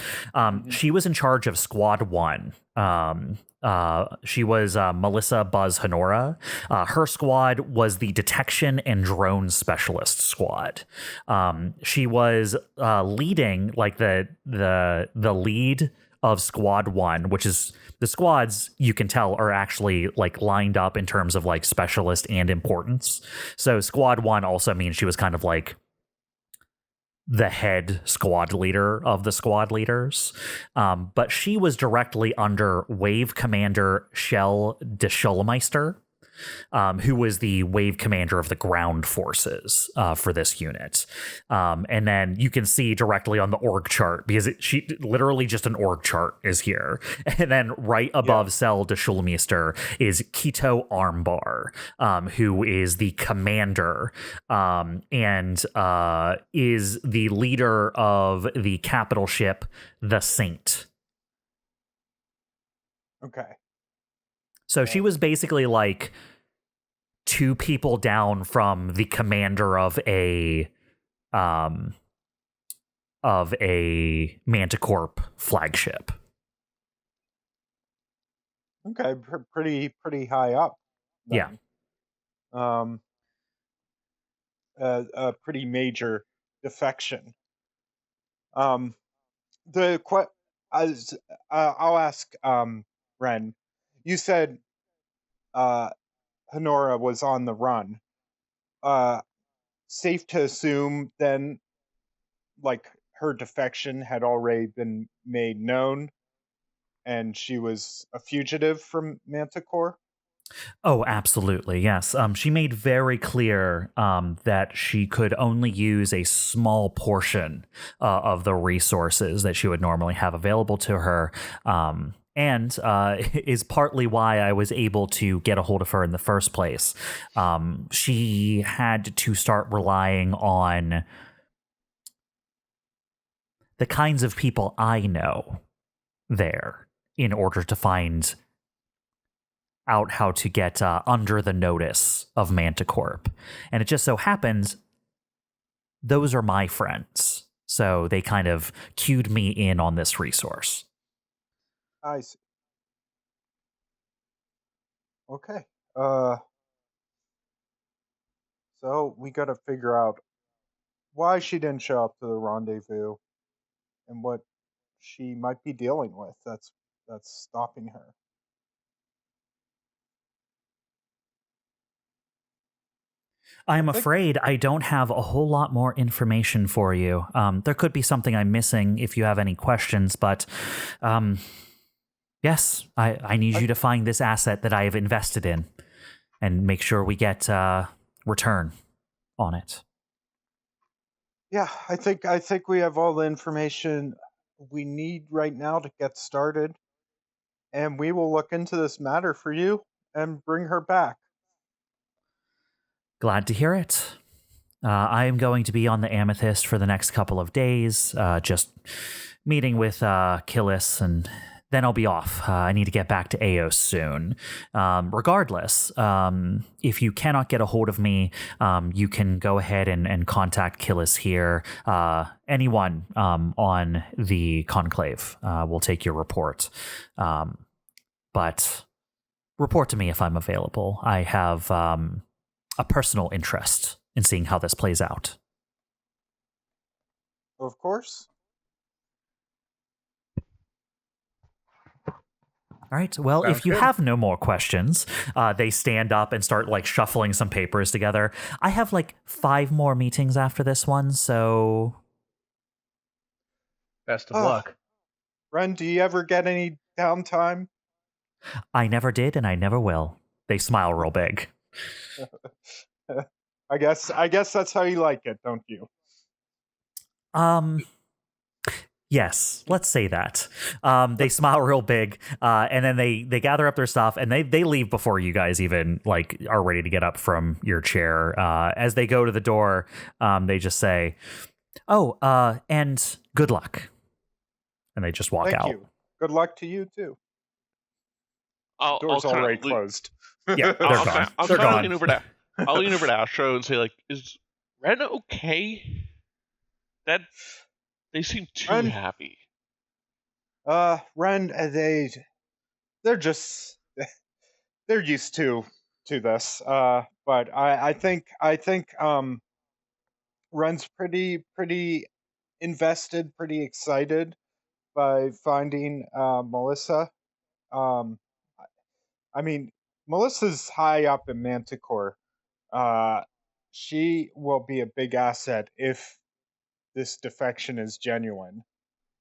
A: She was in charge of Squad 1. She was Melissa Buzz Honora. Her squad was the Detection and Drone Specialist Squad. She was leading the lead of Squad 1, which is the squads, you can tell, are actually lined up in terms of specialist and importance. So Squad 1 also means she was kind of the head squad leader of the squad leaders. But she was directly under Wave Commander Shell de Schulmeister, who was the wave commander of the ground forces for this unit. And then you can see directly on the org chart, because she literally just an org chart is here. And then right above Cell de Schulmeister is Quito Armbar, who is the commander and is the leader of the capital ship, the Saint.
B: Okay.
A: So she was basically like 2 people down from the commander of a Manticorp flagship.
B: Okay, pretty high up.
A: Then.
B: Yeah. A pretty major defection. I'll ask Ren. You said Honora was on the run. Safe to assume then, like, her defection had already been made known, and she was a fugitive from Manticore?
A: Oh, absolutely, yes. She made very clear that she could only use a small portion of the resources that she would normally have available to her. And is partly why I was able to get a hold of her in the first place. She had to start relying on the kinds of people I know there in order to find out how to get under the notice of Manticorp. And it just so happens those are my friends. So they kind of cued me in on this resource.
B: I see. Okay. So we got to figure out why she didn't show up to the rendezvous and what she might be dealing with that's stopping her.
A: I'm afraid I don't have a whole lot more information for you. There could be something I'm missing if you have any questions, but yes, I need you to find this asset that I have invested in and make sure we get return on it.
B: Yeah, I think we have all the information we need right now to get started, and we will look into this matter for you and bring her back.
A: Glad to hear it. I am going to be on the Amethyst for the next couple of days, just meeting with Kilis, and then I'll be off. I need to get back to Eos soon. Regardless, if you cannot get a hold of me, you can go ahead and contact Kilis here. Anyone on the Conclave will take your report. But report to me if I'm available. I have a personal interest in seeing how this plays out.
B: Of course.
A: All right. Well,
B: Sounds
A: if you
B: good.
A: have no more questions, they stand up and start like shuffling some papers together. I have like 5 more meetings after this one, so
D: Best of luck.
B: Ren, do you ever get any downtime?
A: I never did and I never will. They smile real big.
B: I guess that's how you like it, don't you?
A: Yes, let's say that. They smile real big, and then they gather up their stuff, and they leave before you guys even like are ready to get up from your chair. As they go to the door, they just say, "Oh, and good luck," and they just walk
B: Thank
A: out.
B: you. Good luck to you too.
C: I'll
B: Door's
C: kinda
B: already
C: lean-
B: closed.
A: Yeah, they're
C: I'll
A: gone.
C: I'll
A: They're
C: kinda
A: gone.
C: lean over to I'll lean over to Astro and say, like, is Ren okay? That they seem too
B: Ren?
C: happy.
B: Ren, they're just they're used to this. But I think Ren's pretty invested, pretty excited by finding Melissa. I mean, Melissa's high up in Manticore. She will be a big asset if this defection is genuine.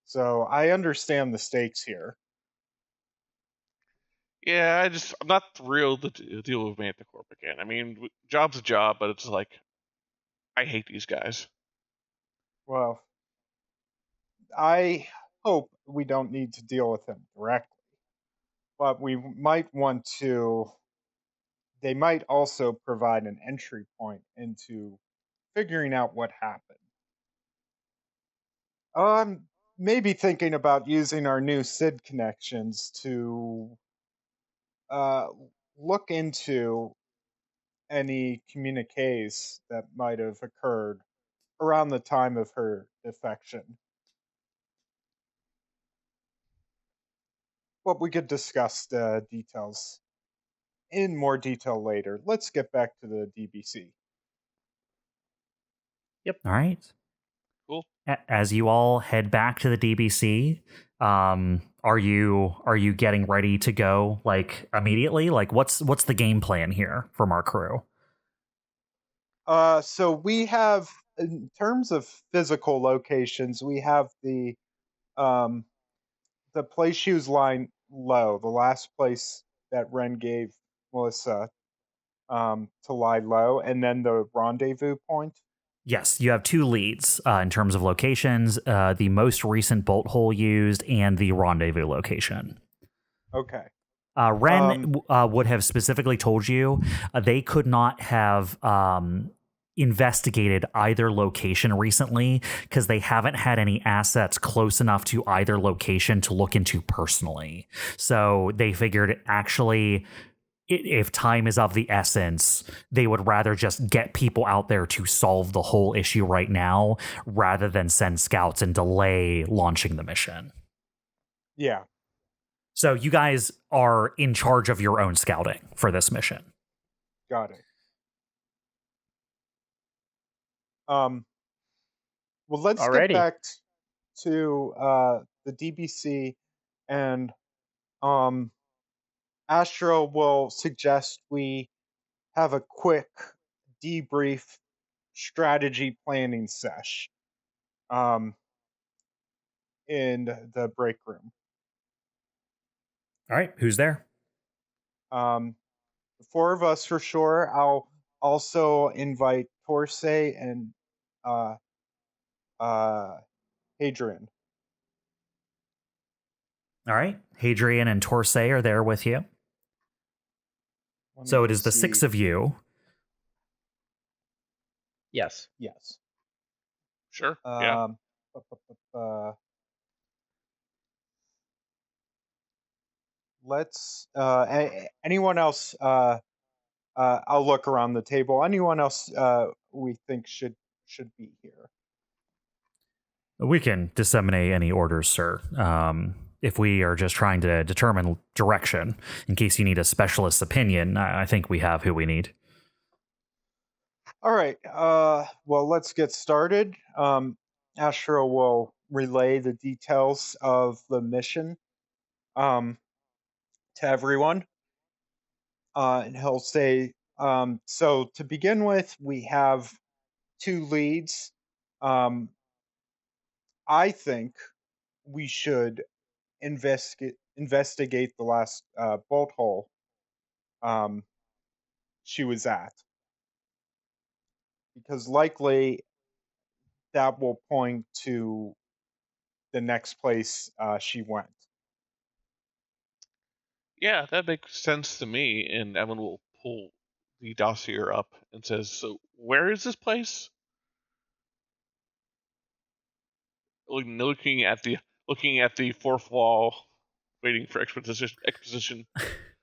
B: So I understand the stakes here.
C: Yeah, I'm not thrilled to deal with Manticorp again. I mean, job's a job, but it's like, I hate these guys.
B: Well, I hope we don't need to deal with him directly, but we might want to. They might also provide an entry point into figuring out what happened. Maybe thinking about using our new SID connections to uh, look into any communiques that might have occurred around the time of her defection. But we could discuss the details in more detail later. Let's get back to the DBC.
A: All right.
C: Cool.
A: As you all head back to the DBC, are you getting ready to go like immediately? Like what's the game plan here from our crew?
B: So we have, in terms of physical locations, we have the place she was lying low, the last place that Ren gave Melissa to lie low, and then the rendezvous point.
A: Yes, you have two leads in terms of locations, the most recent bolt hole used and the rendezvous location.
B: Okay.
A: Ren would have specifically told you they could not have investigated either location recently because they haven't had any assets close enough to either location to look into personally. So they figured actually, if time is of the essence, they would rather just get people out there to solve the whole issue right now rather than send scouts and delay launching the mission.
B: Yeah.
A: So you guys are in charge of your own scouting for this mission.
B: Got it. Well, let's
D: Alrighty.
B: get back to the DBC, and Astro will suggest we have a quick debrief strategy planning sesh in the break room.
A: All right, who's there?
B: The four of us for sure. I'll also invite Torsae and Hadrian.
A: All right, Hadrian and Torsae are there with you. So it is the six of you.
D: Yes.
B: Yes.
C: Sure. Yeah.
B: Let's. Anyone else? I'll look around the table. Anyone else we think should be here?
A: We can disseminate any orders, sir. If we are just trying to determine direction, in case you need a specialist's opinion, I think we have who we need.
B: All right. Well, let's get started. Astro will relay the details of the mission to everyone. And he'll say, so to begin with, we have two leads. I think we should investigate the last bolt hole she was at, because likely that will point to the next place she went.
C: Yeah, that makes sense to me. And Evelyn will pull the dossier up and says, "So where is this place?" Looking at the fourth wall, waiting for exposition.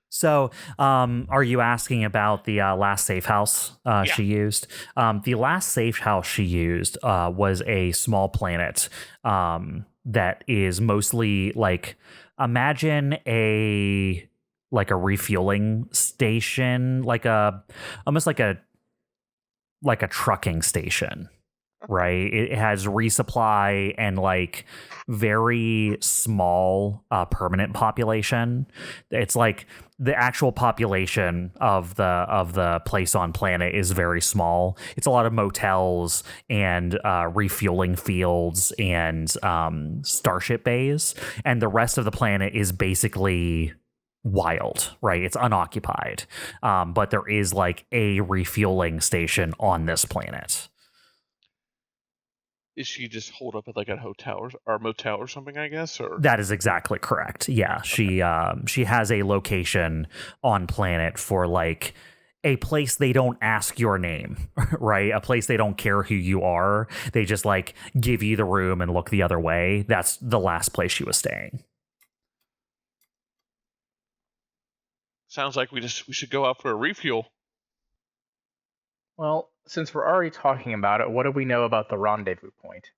A: So, are you asking about the last safe house she used? The last safe house she used was a small planet that is mostly like, imagine a refueling station, almost like a trucking station. Right, it has resupply and like very small permanent population. It's like the actual population of the place on planet is very small. It's a lot of motels and refueling fields and starship bays, and the rest of the planet is basically wild, right? It's unoccupied. But there is like a refueling station on this planet.
C: Is she just holed up at like a hotel or motel or something, I guess? Or
A: That is exactly correct. Yeah, she has a location on planet for like a place they don't ask your name, right? A place they don't care who you are. They just like give you the room and look the other way. That's the last place she was staying.
C: sounds like we should go out for a refuel.
D: Well, since we're already talking about it, what do we know about the rendezvous point?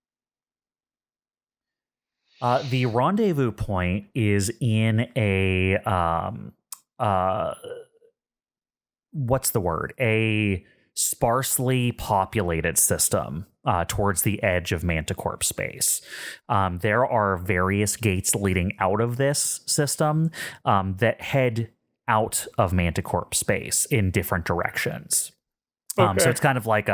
A: The rendezvous point is in a what's the word? A sparsely populated system towards the edge of Manticorp space. There are various gates leading out of this system that head out of Manticorp space in different directions. So it's kind of like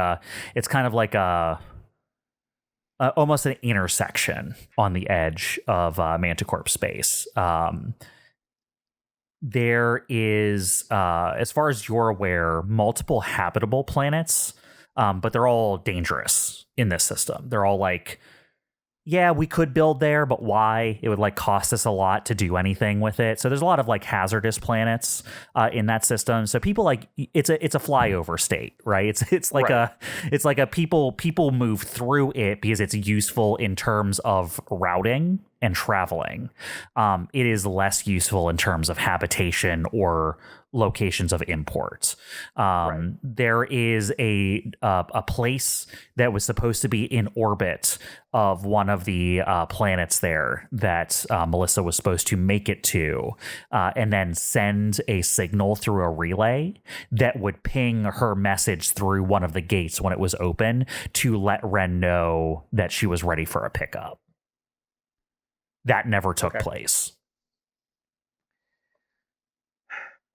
A: almost an intersection on the edge of Manticorp space. There is, as far as you're aware, multiple habitable planets, but they're all dangerous in this system. They're all like, yeah, we could build there, but why? It would like cost us a lot to do anything with it. So there's a lot of like hazardous planets in that system. So people like it's a flyover state, right? It's like a people move through it because it's useful in terms of routing and traveling. It is less useful in terms of habitation or locations of import. There is a place that was supposed to be in orbit of one of the planets there that Melissa was supposed to make it to, and then send a signal through a relay that would ping her message through one of the gates when it was open to let Ren know that she was ready for a pickup. That never took place.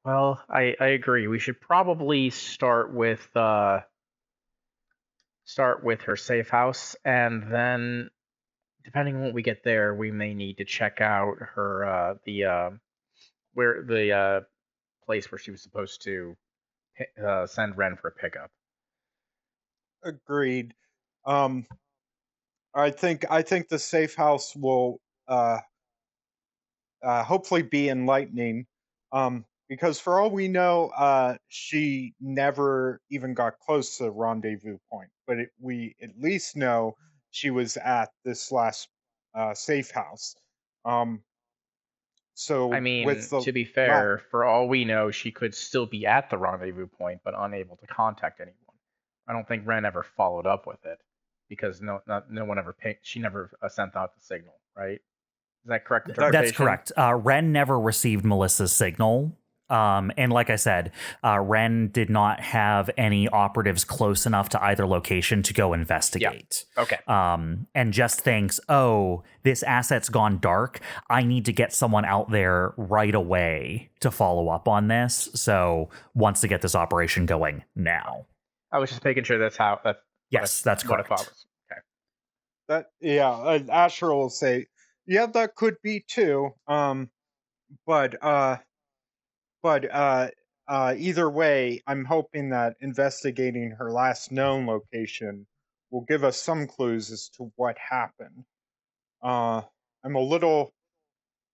D: Well, I agree. We should probably start with her safe house, and then, depending on what we get there, we may need to check out her the place where she was supposed to send Ren for a pickup.
B: Agreed. I think the safe house will hopefully be enlightening. Because for all we know, she never even got close to the rendezvous point. But we at least know she was at this last safe house. So
D: I mean, to be fair, for all we know, she could still be at the rendezvous point, but unable to contact anyone. I don't think Ren ever followed up with it because no one ever she never sent out the signal, right? Is that correct interpretation?
A: That's correct. Ren never received Melissa's signal. And like I said, Ren did not have any operatives close enough to either location to go investigate.
D: Yeah. Okay.
A: And just thinks, oh, this asset's gone dark. I need to get someone out there right away to follow up on this. So wants to get this operation going now.
D: I was just making sure that's how.
A: That's correct.
B: Okay. Asher will say, yeah, that could be too. But either way, I'm hoping that investigating her last known location will give us some clues as to what happened. I'm a little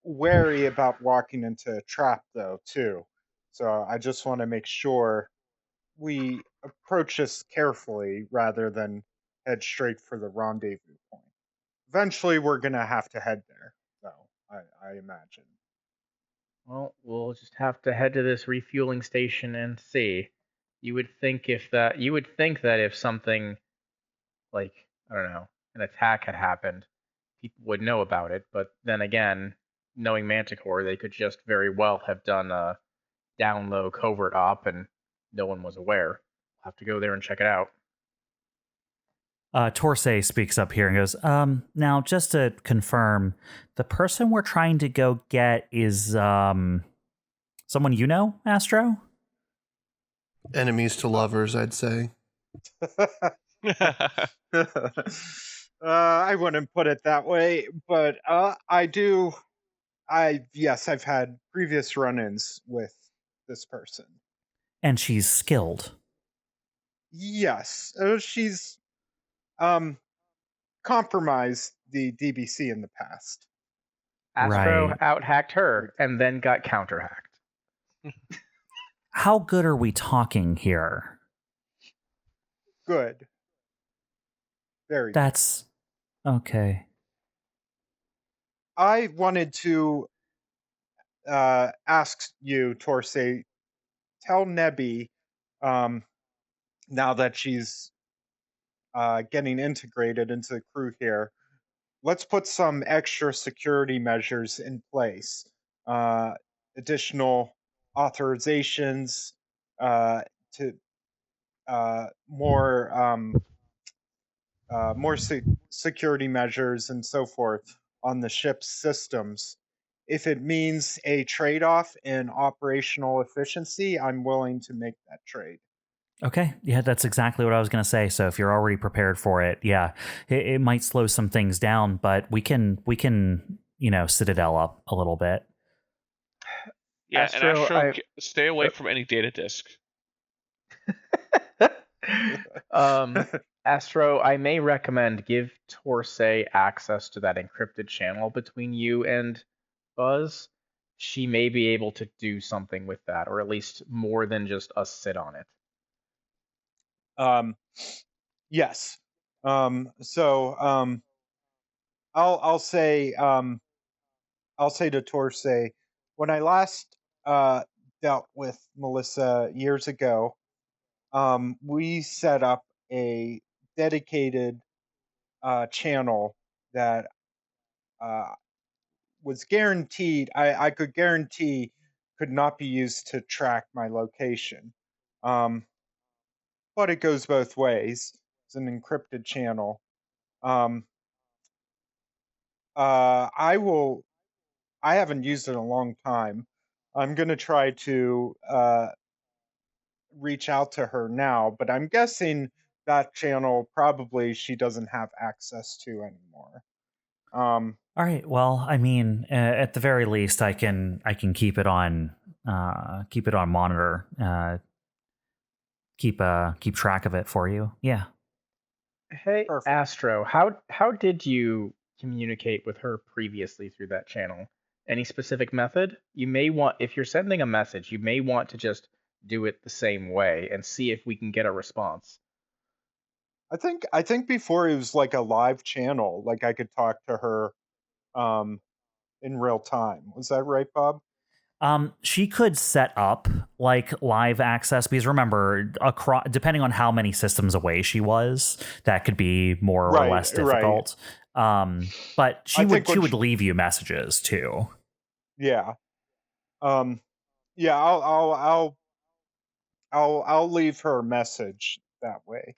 B: wary about walking into a trap, though, too. So I just want to make sure we approach this carefully rather than head straight for the rendezvous point. Eventually, we're going to have to head there, though, I imagine.
D: Well, we'll just have to head to this refueling station and see. You would think that if something like, I don't know, an attack had happened, people would know about it. But then again, knowing Manticore, they could just very well have done a down low covert op and no one was aware. We'll have to go there and check it out.
A: Torsae speaks up here and goes, now, just to confirm, the person we're trying to go get is someone you know, Astro?
E: Enemies to lovers, I'd say.
B: I wouldn't put it that way, but I do I've had previous run-ins with this person.
A: And she's skilled.
B: Yes, she's compromised the DBC in the past.
D: Astro
A: Right.
D: out-hacked her and then got counter-hacked.
A: How good are we talking here?
B: Good. Very
A: That's okay.
B: I wanted to ask you, Torsae, tell Nebby, now that she's getting integrated into the crew here, let's put some extra security measures in place. Additional authorizations to more security measures and so forth on the ship's systems. If it means a trade-off in operational efficiency, I'm willing to make that trade.
A: Okay, yeah, that's exactly what I was going to say. So if you're already prepared for it, yeah, it might slow some things down, but we can Citadel up a little bit.
C: Yeah,
D: Astro,
C: and Astro, stay away from any data disk.
D: Astro, I may recommend give Torsae access to that encrypted channel between you and Buzz. She may be able to do something with that, or at least more than just us sit on it.
B: Yes. I'll say to Torsae, when I last dealt with Melissa years ago, we set up a dedicated channel that was guaranteed. I could guarantee could not be used to track my location. But it goes both ways. It's an encrypted channel. I haven't used it in a long time. I'm going to try to reach out to her now, but I'm guessing that channel probably she doesn't have access to anymore.
A: All right. Well, I mean, at the very least, I can keep it on monitor. Keep track of it for you. Yeah.
D: Hey,
B: Perfect.
D: Astro, how did you communicate with her previously through that channel? Any specific method? You may want, if you're sending a message, you may want to just do it the same way and see if we can get a response.
B: I think before it was like a live channel, like I could talk to her in real time. Was that right, Bob?
A: She could set up like live access because remember, depending on how many systems away she was, that could be more or less difficult. But she would leave you messages too.
B: Yeah. Yeah. I'll leave her a message that way.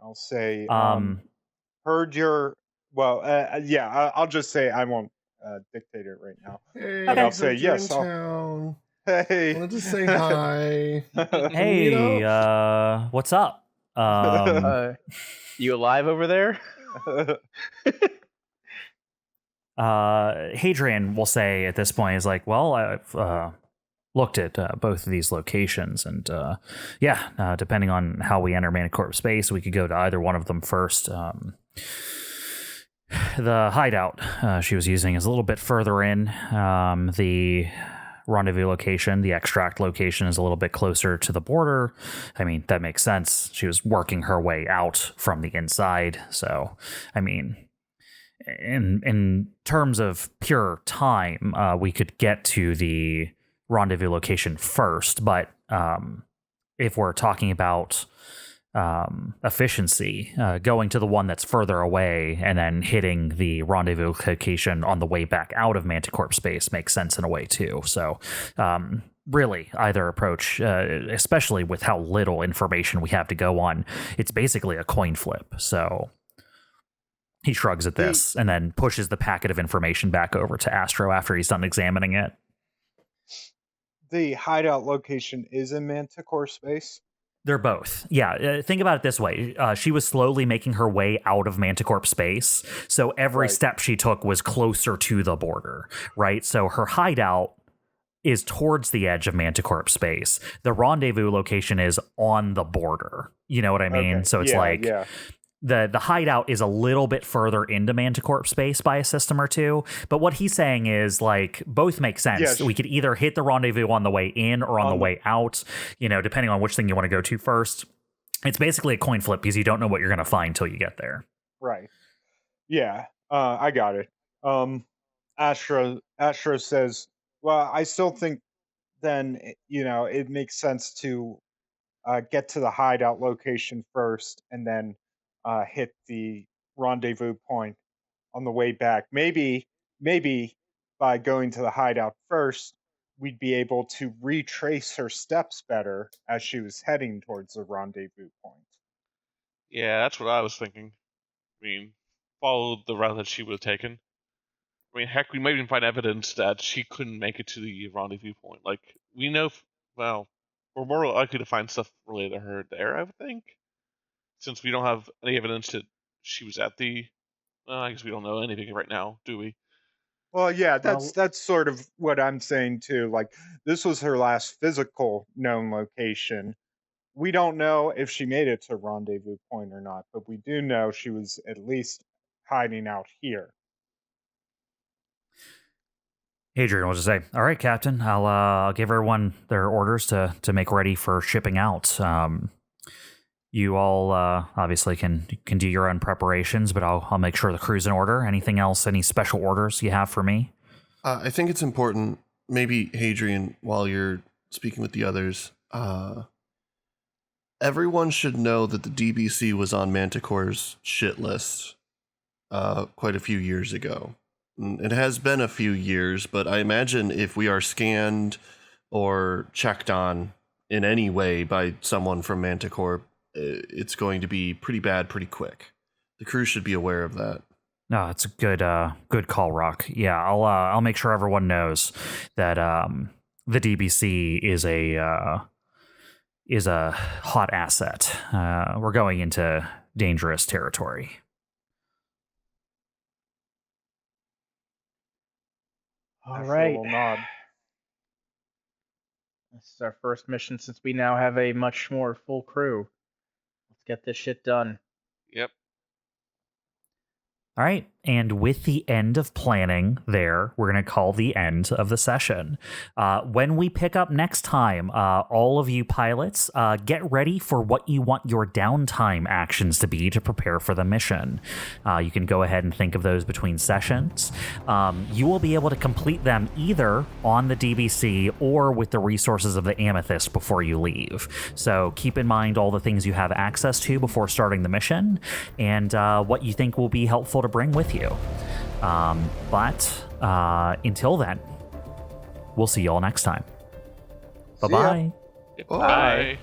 B: I'll say, heard your. Well, yeah. I'll just say I won't dictate it right now.
E: Hey,
B: but I'll say yes.
E: Town.
B: Hey.
E: I wanted to say hi.
A: Hey, what's up?
D: You alive over there?
A: Hadrian will say at this point is like, well, I've looked at both of these locations, and depending on how we enter Manticore space, we could go to either one of them first. The hideout she was using is a little bit further in. The rendezvous location, the extract location, is a little bit closer to the border. I mean, that makes sense. She was working her way out from the inside. So, I mean, in terms of pure time, we could get to the rendezvous location first. But if we're talking about efficiency, going to the one that's further away and then hitting the rendezvous location on the way back out of Manticore space makes sense in a way too. So really either approach, especially with how little information we have to go on, it's basically a coin flip. So he shrugs at this and then pushes the packet of information back over to Astro after he's done examining it.
B: The hideout location is in Manticore space?
A: They're both. Yeah, think about it this way. She was slowly making her way out of Manticorp space, so every
B: Right.
A: step she took was closer to the border, right? So her hideout is towards the edge of Manticorp space. The rendezvous location is on the border. You know what I mean?
B: Okay.
A: So it's
B: Yeah.
A: the hideout is a little bit further into Manticorp space by a system or two. But what he's saying is, like, both make sense.
B: Yes.
A: We could either hit the rendezvous on the way in or on the way out, depending on which thing you want to go to first. It's basically a coin flip because you don't know what you're going to find till you get there.
B: Right. Yeah. I got it. Astro says, well, I still think then, it makes sense to get to the hideout location first and then hit the rendezvous point on the way back. Maybe by going to the hideout first, we'd be able to retrace her steps better as she was heading towards the rendezvous point.
C: Yeah, that's what I was thinking. I mean, follow the route that she would have taken. I mean, heck, we might even find evidence that she couldn't make it to the rendezvous point. Like, we know, we're more likely to find stuff related to her there, I would think. Since we don't have any evidence that she was at the... I guess we don't know anything right now, do we?
B: Well, yeah, that's sort of what I'm saying too. Like, this was her last physical known location. We don't know if she made it to rendezvous point or not, but we do know she was at least hiding out here.
A: Hadrian will just say, "All right, Captain, I'll give everyone their orders to make ready for shipping out. You all obviously can do your own preparations, but I'll make sure the crew's in order. Anything else? Any special orders you have for me?"
E: I think it's important, maybe Hadrian, while you're speaking with the others, everyone should know that the DBC was on Manticore's shit list quite a few years ago. It has been a few years, but I imagine if we are scanned or checked on in any way by someone from Manticore, it's going to be pretty bad pretty quick. The crew should be aware of that.
A: No, it's a good call, Rock. Yeah, I'll make sure everyone knows that the DBC is a hot asset. We're going into dangerous territory.
D: All right.
B: Will nod.
D: This is our first mission since we now have a much more full crew. Let's get this shit done.
C: Yep.
A: All right, and with the end of planning there, we're going to call the end of the session. When we pick up next time, all of you pilots, get ready for what you want your downtime actions to be to prepare for the mission. You can go ahead and think of those between sessions. You will be able to complete them either on the DBC or with the resources of the Amethyst before you leave. So keep in mind all the things you have access to before starting the mission and what you think will be helpful to bring with you. But until then, we'll see you all next time. Bye-bye.
C: Bye.